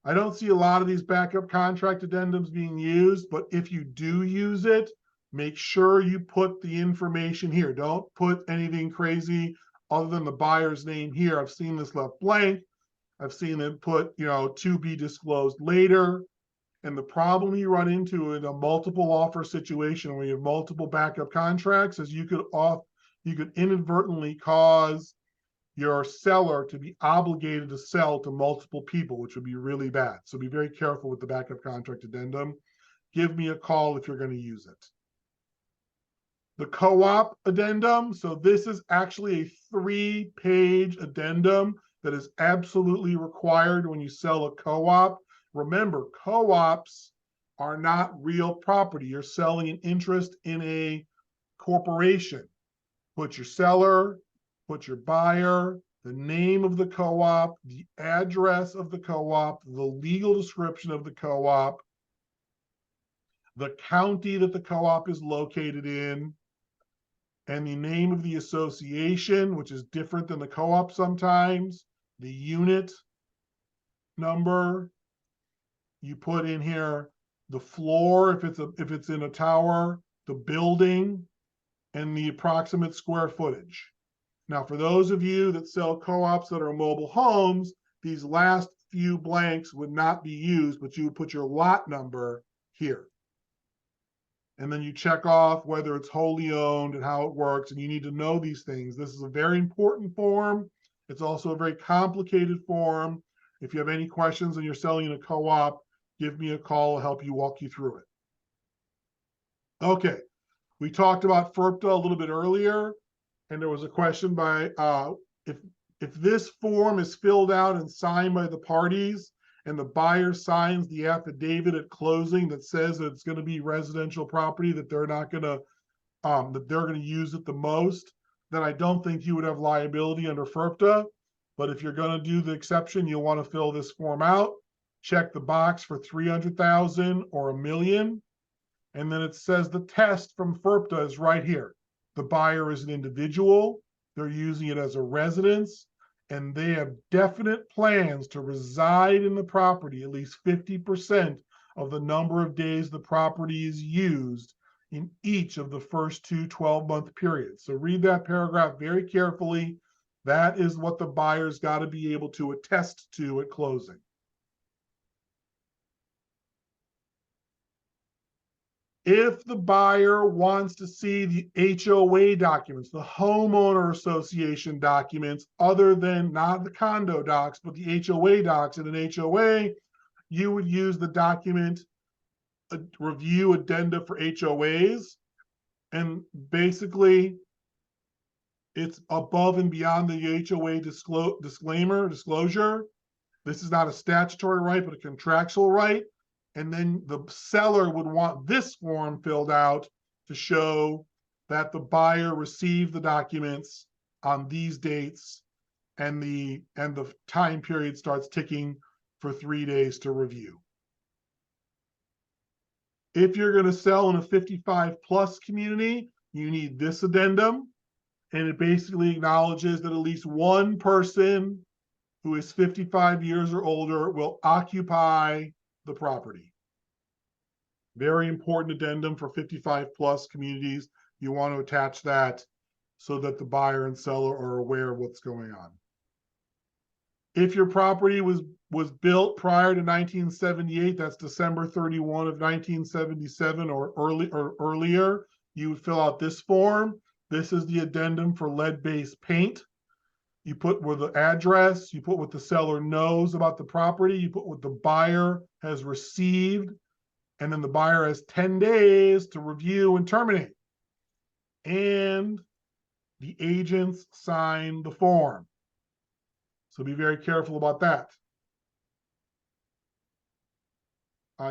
I don't see a lot of these backup contract addendums being used, but if you do use it, make sure you put the information here. Don't put anything crazy other than the buyer's name here. I've seen this left blank. I've seen it put, to be disclosed later. And the problem you run into in a multiple offer situation where you have multiple backup contracts is you could inadvertently cause your seller to be obligated to sell to multiple people, which would be really bad. So be very careful with the backup contract addendum. Give me a call if you're going to use it. The co-op addendum. So this is actually a 3-page addendum that is absolutely required when you sell a co-op. Remember, co-ops are not real property. You're selling an interest in a corporation. Put your seller, put your buyer, the name of the co-op, the address of the co-op, the legal description of the co-op, the county that the co-op is located in, and the name of the association, which is different than the co-op sometimes, the unit number. You put in here the floor if it's in a tower, the building, and the approximate square footage. Now, for those of you that sell co-ops that are mobile homes, these last few blanks would not be used, but you would put your lot number here. And then you check off whether it's wholly owned and how it works, and you need to know these things. This is a very important form. It's also a very complicated form. If you have any questions and you're selling in a co-op, give me a call. I'll help you walk you through it. Okay, we talked about FERPTA a little bit earlier, and there was a question by if this form is filled out and signed by the parties, and the buyer signs the affidavit at closing that says that it's going to be residential property, that they're not going to use it the most, then I don't think you would have liability under FERPTA. But if you're going to do the exception, you'll want to fill this form out, check the box for 300,000 or $1 million, and then it says the test from FERPTA is right here. The buyer is an individual, they're using it as a residence, and they have definite plans to reside in the property at least 50% of the number of days the property is used in each of the first 2 12-month periods. So read that paragraph very carefully. That is what the buyer's got to be able to attest to at closing. If the buyer wants to see the HOA documents, the homeowner association documents, other than not the condo docs, but the HOA docs in an HOA, you would use the document review addenda for HOAs. And basically, it's above and beyond the HOA disclosure. This is not a statutory right, but a contractual right. And then the seller would want this form filled out to show that the buyer received the documents on these dates, and the time period starts ticking for 3 days to review. If you're going to sell in a 55+ community, you need this addendum, and it basically acknowledges that at least one person who is 55 years or older will occupy the property. Very important addendum for 55+ communities. You want to attach that so that the buyer and seller are aware of what's going on. If your property was built prior to 1978, that's December 31 of 1977 or earlier, you would fill out this form. This is the addendum for lead-based paint. You put where the address, you put what the seller knows about the property, you put what the buyer has received, and then the buyer has 10 days to review and terminate. And the agents sign the form. So be very careful about that.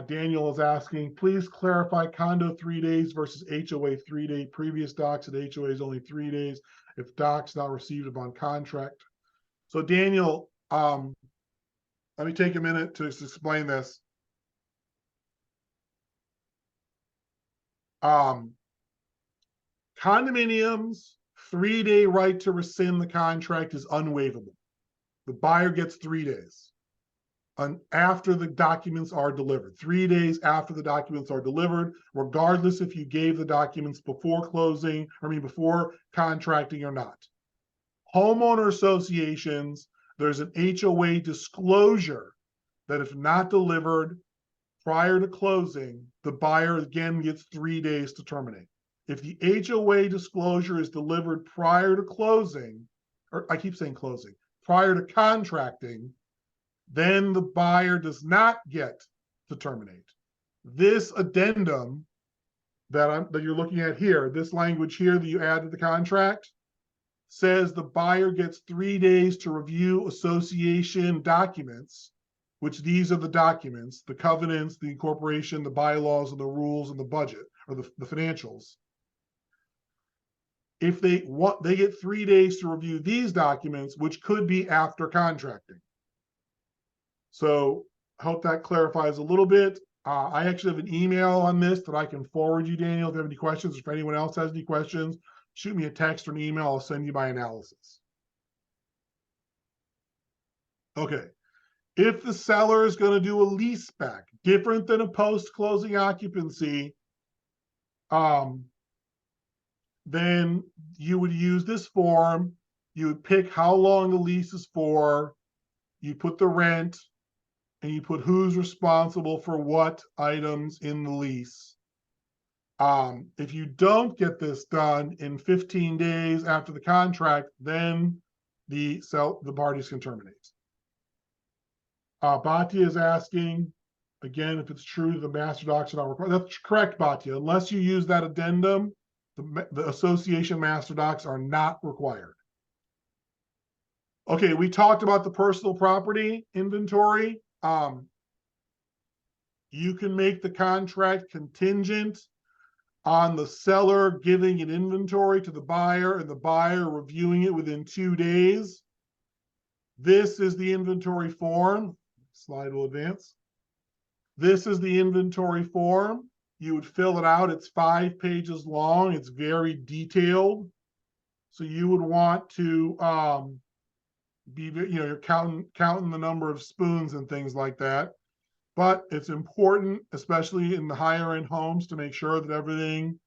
Daniel is asking, please clarify condo 3 days versus HOA 3 day. Previous docs at HOA is only 3 days if docs not received upon contract. So Daniel, let me take a minute to explain this. Condominiums, 3 day right to rescind the contract is unwaivable. The buyer gets 3 days. After the documents are delivered, 3 days after the documents are delivered, regardless if you gave the documents before closing, before contracting or not. Homeowner associations, there's an HOA disclosure that if not delivered prior to closing, the buyer again gets 3 days to terminate. If the HOA disclosure is delivered prior to closing, or I keep saying closing, prior to contracting, then the buyer does not get to terminate. This addendum that you're looking at here, this language here that you add to the contract, says the buyer gets 3 days to review association documents, which these are the documents, the covenants, the incorporation, the bylaws, and the rules, and the budget, or the financials. If they get 3 days to review these documents, which could be after contracting. So I hope that clarifies a little bit. I actually have an email on this that I can forward you, Daniel, if you have any questions. If anyone else has any questions, shoot me a text or an email. I'll send you my analysis. Okay. If the seller is going to do a lease back, different than a post-closing occupancy, then you would use this form. You would pick how long the lease is for. You put the rent, and you put who's responsible for what items in the lease. If you don't get this done in 15 days after the contract, then the parties can terminate. Bhatia is asking, again, if it's true the master docs are not required. That's correct, Bhatia. Unless you use that addendum, the association master docs are not required. Okay, we talked about the personal property inventory. You can make the contract contingent on the seller giving an inventory to the buyer and the buyer reviewing it within 2 days. This is the inventory form. Slide will advance. This is the inventory form. You would fill it out. It's 5 pages long. It's very detailed. So you would want to you're counting the number of spoons and things like that. But it's important, especially in the higher end homes, to make sure that everything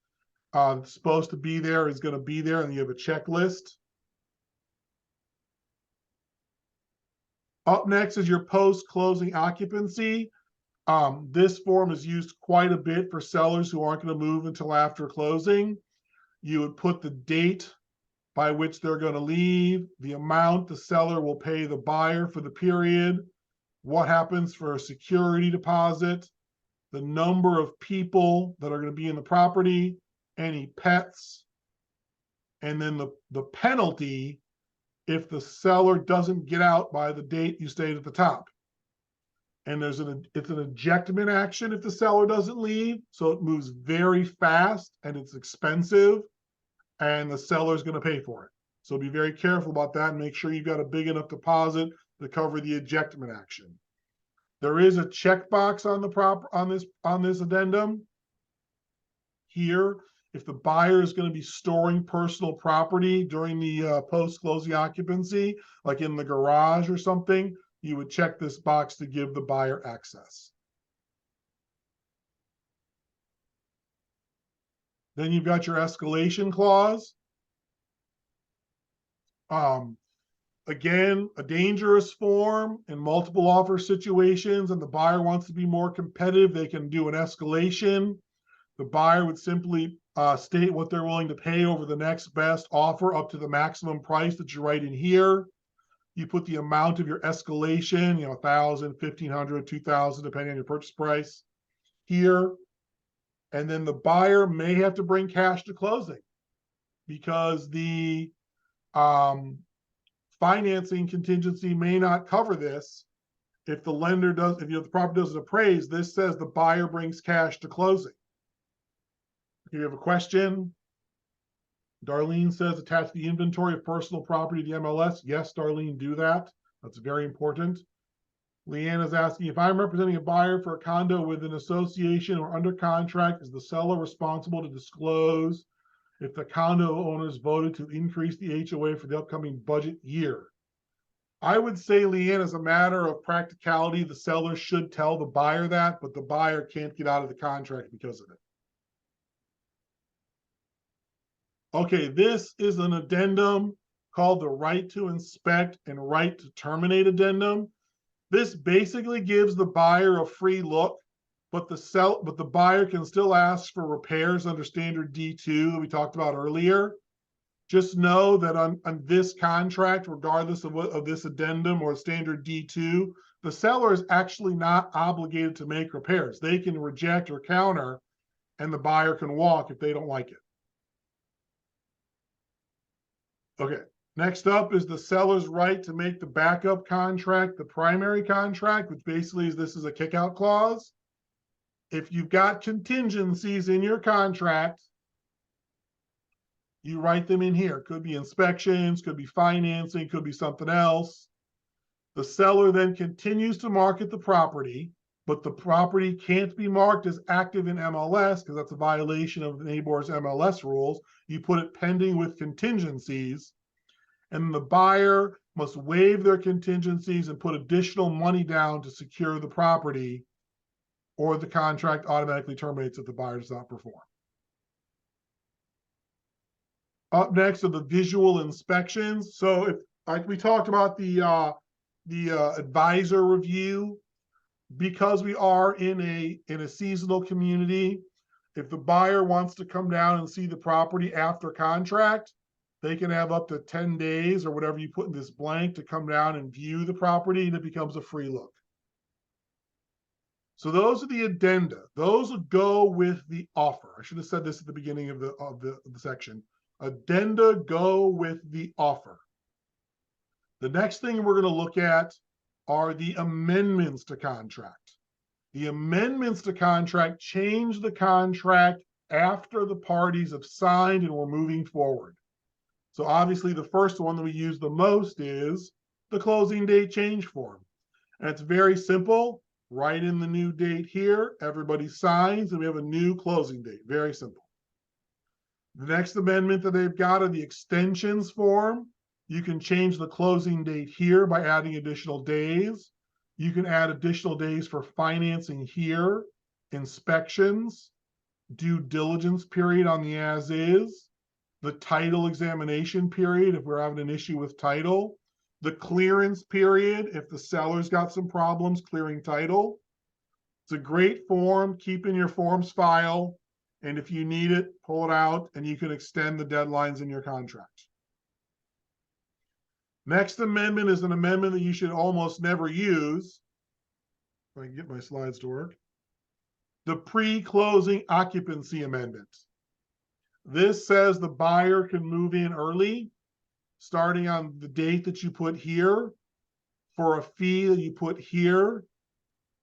that's supposed to be there is going to be there, and you have a checklist. Up next is your post-closing occupancy. This form is used quite a bit for sellers who aren't going to move until after closing. You would put the date by which they're going to leave, the amount the seller will pay the buyer for the period, what happens for a security deposit, the number of people that are going to be in the property, any pets, and then the penalty if the seller doesn't get out by the date you stated at the top. And it's an ejectment action if the seller doesn't leave, so it moves very fast and it's expensive, and the seller's going to pay for it. So be very careful about that and make sure you've got a big enough deposit to cover the ejectment action. There is a checkbox on this addendum here. If the buyer is going to be storing personal property during the post-closing occupancy, like in the garage or something, you would check this box to give the buyer access. Then you've got your escalation clause. Again, a dangerous form in multiple offer situations, and the buyer wants to be more competitive, they can do an escalation. The buyer would simply state what they're willing to pay over the next best offer up to the maximum price that you write in here. You put the amount of your escalation, $1,000, $1,500, $2,000, depending on your purchase price here. And then the buyer may have to bring cash to closing because the financing contingency may not cover this. If the lender does, if the property doesn't appraise, this says the buyer brings cash to closing. If you have a question, Darlene says attach the inventory of personal property to the MLS. Yes, Darlene, do that. That's very important. Leanne is asking, if I'm representing a buyer for a condo with an association or under contract, is the seller responsible to disclose if the condo owners voted to increase the HOA for the upcoming budget year? I would say, Leanne, as a matter of practicality, the seller should tell the buyer that, but the buyer can't get out of the contract because of it. Okay, this is an addendum called the right to inspect and right to terminate addendum. This basically gives the buyer a free look, but the buyer can still ask for repairs under standard D2 that we talked about earlier. Just know that on this contract, regardless of this addendum or standard D2, the seller is actually not obligated to make repairs. They can reject or counter, and the buyer can walk if they don't like it. Okay, next up is the seller's right to make the backup contract the primary contract, which basically is this is a kickout clause. If you've got contingencies in your contract, you write them in here. Could be inspections, could be financing, could be something else. The seller then continues to market the property, but the property can't be marked as active in MLS because that's a violation of NABOR's MLS rules. You put it pending with contingencies, and the buyer must waive their contingencies and put additional money down to secure the property, or the contract automatically terminates if the buyer does not perform. Up next are the visual inspections. So if, like we talked about the advisor review, because we are in a seasonal community, if the buyer wants to come down and see the property after contract, they can have up to 10 days or whatever you put in this blank to come down and view the property, and it becomes a free look. So those are the addenda. Those will go with the offer. I should have said this at the beginning of the section. Addenda go with the offer. The next thing we're going to look at are the amendments to contract. The amendments to contract change the contract after the parties have signed and we're moving forward. So obviously the first one that we use the most is the closing date change form. And it's very simple. Write in the new date here, everybody signs, and we have a new closing date. Very simple. The next amendment that they've got are the extensions form. You can change the closing date here by adding additional days. You can add additional days for financing here, inspections, due diligence period on the as is, the title examination period if we're having an issue with title, the clearance period if the seller's got some problems clearing title. It's a great form. Keep in your forms file. And if you need it, pull it out and you can extend the deadlines in your contract. Next amendment is an amendment that you should almost never use. If I can get my slides to work. The pre-closing occupancy amendment. This says the buyer can move in early, starting on the date that you put here, for a fee that you put here,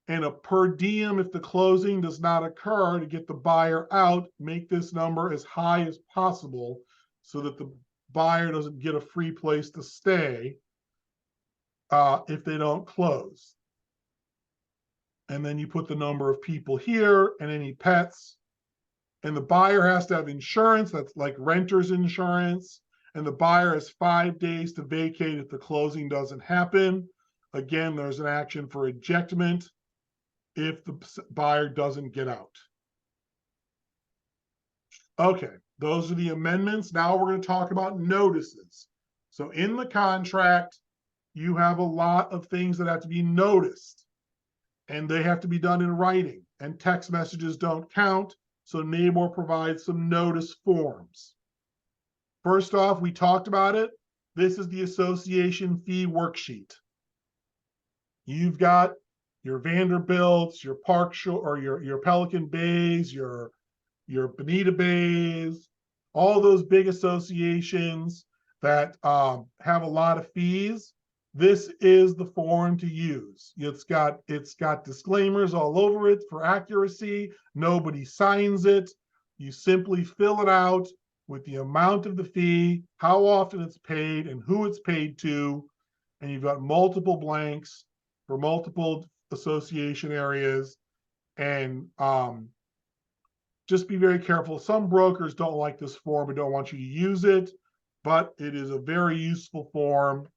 and a per diem if the closing does not occur to get the buyer out. Make this number as high as possible so that the buyer doesn't get a free place to stay if they don't close. And then you put the number of people here and any pets. And the buyer has to have insurance, that's like renter's insurance. And the buyer has 5 days to vacate if the closing doesn't happen. Again, there's an action for ejectment if the buyer doesn't get out. Okay, those are the amendments. Now we're going to talk about notices. So in the contract, you have a lot of things that have to be noticed, and they have to be done in writing, and text messages don't count. So NABOR provides some notice forms. First off, we talked about it. This is the association fee worksheet. You've got your Vanderbilts, your Park Shore, or your Pelican Bays, your Bonita Bays, all those big associations that have a lot of fees. this is the form to use. It's got disclaimers all over it for accuracy. Nobody signs it. You simply fill it out with the amount of the fee, how often it's paid, and who it's paid to. And you've got multiple blanks for multiple association areas. And just be very careful. Some brokers don't like this form and don't want you to use it, but it is a very useful form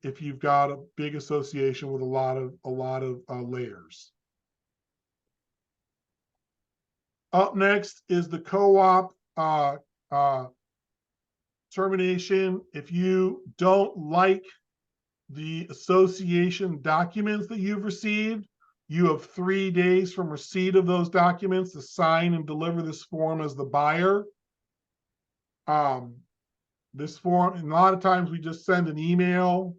if you've got a big association with a lot of layers. Up next is the co-op termination. If you don't like the association documents that you've received, you have 3 days from receipt of those documents to sign and deliver this form as the buyer. This form, and a lot of times we just send an email,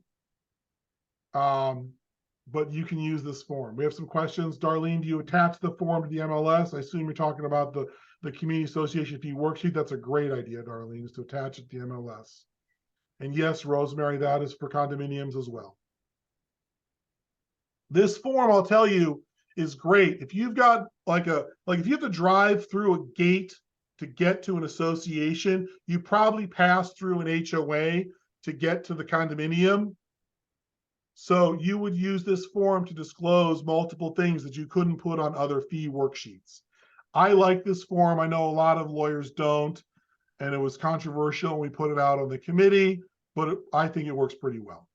but you can use this form. We have some questions. Darlene, do you attach the form to the MLS? I assume you're talking about the Community Association fee worksheet. That's a great idea, Darlene, is to attach it to the MLS. And yes, Rosemary, that is for condominiums as well. This form, I'll tell you, is great. If you've got if you have to drive through a gate to get to an association, you probably pass through an HOA to get to the condominium. So you would use this form to disclose multiple things that you couldn't put on other fee worksheets. I like this form. I know a lot of lawyers don't, and it was controversial when we put it out on the committee, but I think it works pretty well.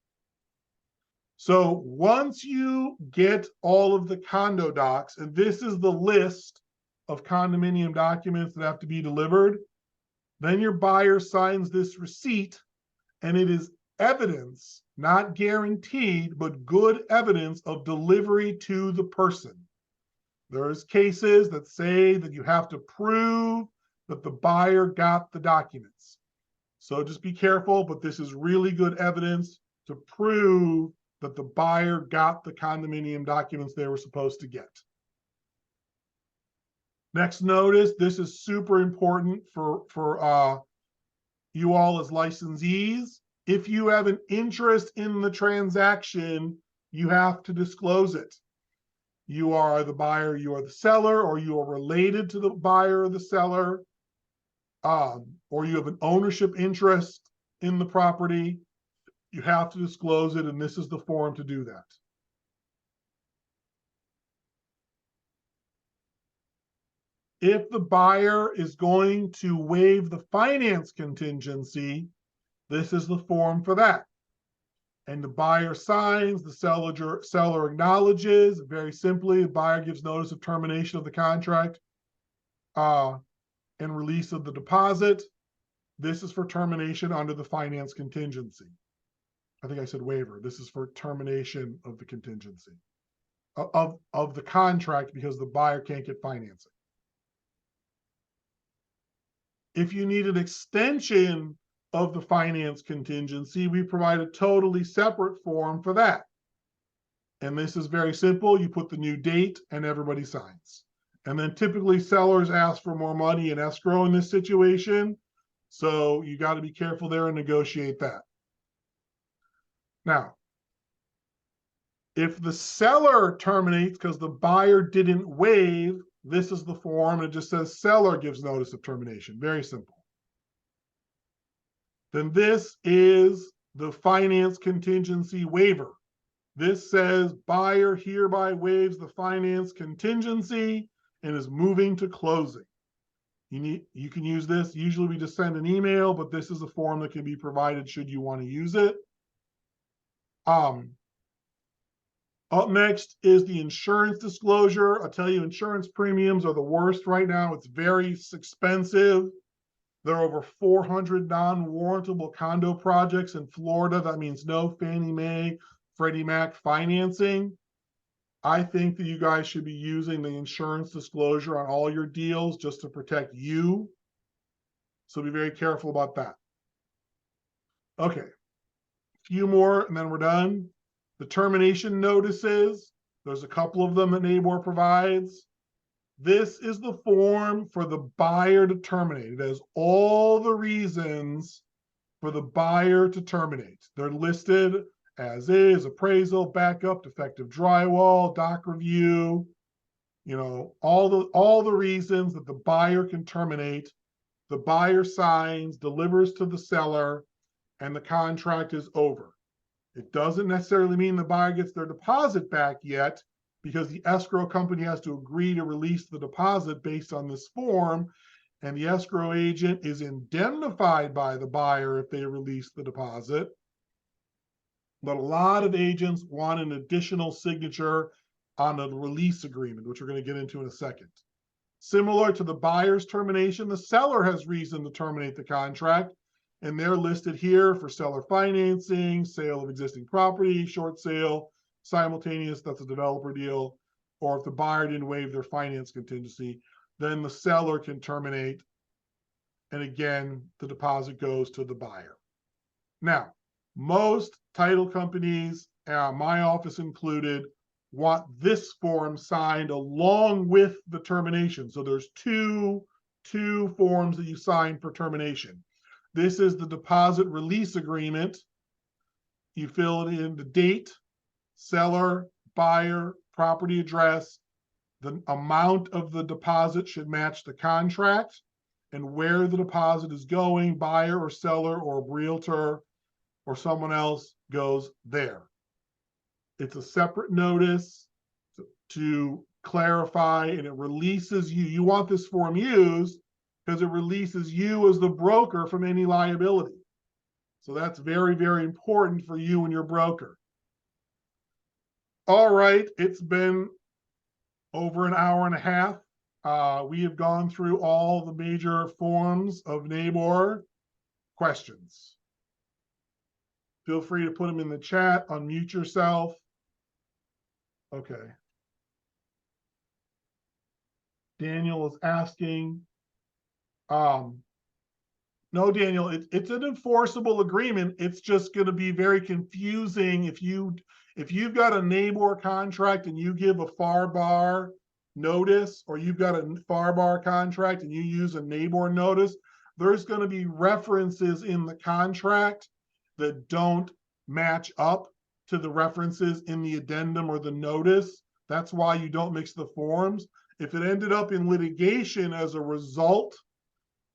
So once you get all of the condo docs, and this is the list of condominium documents that have to be delivered, then your buyer signs this receipt, and it is evidence, not guaranteed, but good evidence of delivery to the person. There's cases that say that you have to prove that the buyer got the documents. So just be careful, but this is really good evidence to prove that the buyer got the condominium documents they were supposed to get. Next notice, this is super important for you all as licensees. If you have an interest in the transaction, you have to disclose it. You are the buyer, you are the seller, or you are related to the buyer or the seller, or you have an ownership interest in the property. You have to disclose it, and this is the form to do that. If the buyer is going to waive the finance contingency, this is the form for that. And the buyer signs, the seller acknowledges. Very simply, the buyer gives notice of termination of the contract and release of the deposit. This is for termination under the finance contingency. I think I said waiver. This is for termination of the contingency of the contract because the buyer can't get financing. If you need an extension of the finance contingency, we provide a totally separate form for that. And this is very simple. You put the new date and everybody signs. And then typically sellers ask for more money in escrow in this situation. So you got to be careful there and negotiate that. Now, if the seller terminates because the buyer didn't waive, this is the form. It just says seller gives notice of termination. Very simple. Then this is the finance contingency waiver. This says buyer hereby waives the finance contingency and is moving to closing. You can use this. Usually we just send an email, but this is a form that can be provided should you want to use it. Up next is the insurance disclosure. I'll tell you, insurance premiums are the worst right now. It's very expensive. There are over 400 non-warrantable condo projects in Florida. That means no Fannie Mae, Freddie Mac financing. I think that you guys should be using the insurance disclosure on all your deals just to protect you. So be very careful about that. Okay, a few more and then we're done. The termination notices, there's a couple of them that NABOR provides. This is the form for the buyer to terminate. It has all the reasons for the buyer to terminate. They're listed as is, appraisal, backup, defective drywall, doc review, you know, all the reasons that the buyer can terminate. The buyer signs, delivers to the seller, and the contract is over. It doesn't necessarily mean the buyer gets their deposit back yet, because the escrow company has to agree to release the deposit based on this form, and the escrow agent is indemnified by the buyer if they release the deposit. But a lot of agents want an additional signature on a release agreement, which we're going to get into in a second. Similar to the buyer's termination, the seller has reason to terminate the contract, and they're listed here for seller financing, sale of existing property, short sale, simultaneous, that's a developer deal, or if the buyer didn't waive their finance contingency, then the seller can terminate, and again, the deposit goes to the buyer. Now, most title companies, my office included, want this form signed along with the termination. So there's two forms that you sign for termination. This is the deposit release agreement. You fill it in the date, seller, buyer, property address. The amount of the deposit should match the contract, and where the deposit is going, buyer or seller or realtor or someone else goes there. It's a separate notice to clarify, and it releases you. You want this form used because it releases you as the broker from any liability. So that's very, very important for you and your broker. All right, it's been over an hour and a half. We have gone through all the major forms of NABOR. Questions? Feel free to put them in the chat, unmute yourself. Okay. Daniel is asking. No, Daniel, it's an enforceable agreement. It's just going to be very confusing if you've got a NABOR contract and you give a FAR bar notice, or you've got a FAR bar contract and you use a NABOR notice. There's going to be references in the contract that don't match up to the references in the addendum or the notice. That's why you don't mix the forms. If it ended up in litigation as a result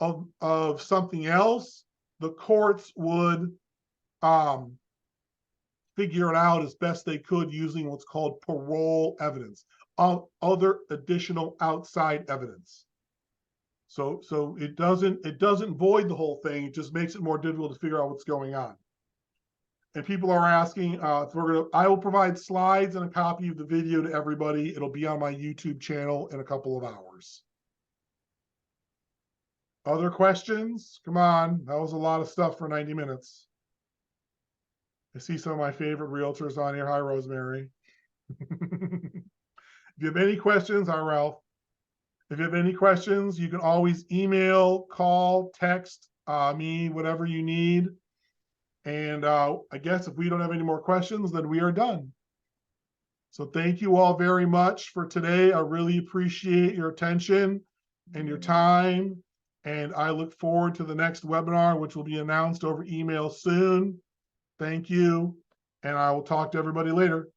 of something else, the courts would figure it out as best they could using what's called parole evidence, of other additional outside evidence. So it doesn't void the whole thing. It just makes it more difficult to figure out what's going on. And people are asking, I will provide slides and a copy of the video to everybody. It'll be on my YouTube channel in a couple of hours. Other questions? Come on, that was a lot of stuff for 90 minutes. I see some of my favorite realtors on here. Hi, Rosemary. If you have any questions, hi, Ralph. If you have any questions, you can always email, call, text me, whatever you need. And I guess if we don't have any more questions, then we are done. So thank you all very much for today. I really appreciate your attention and your time. And I look forward to the next webinar, which will be announced over email soon. Thank you. And I will talk to everybody later.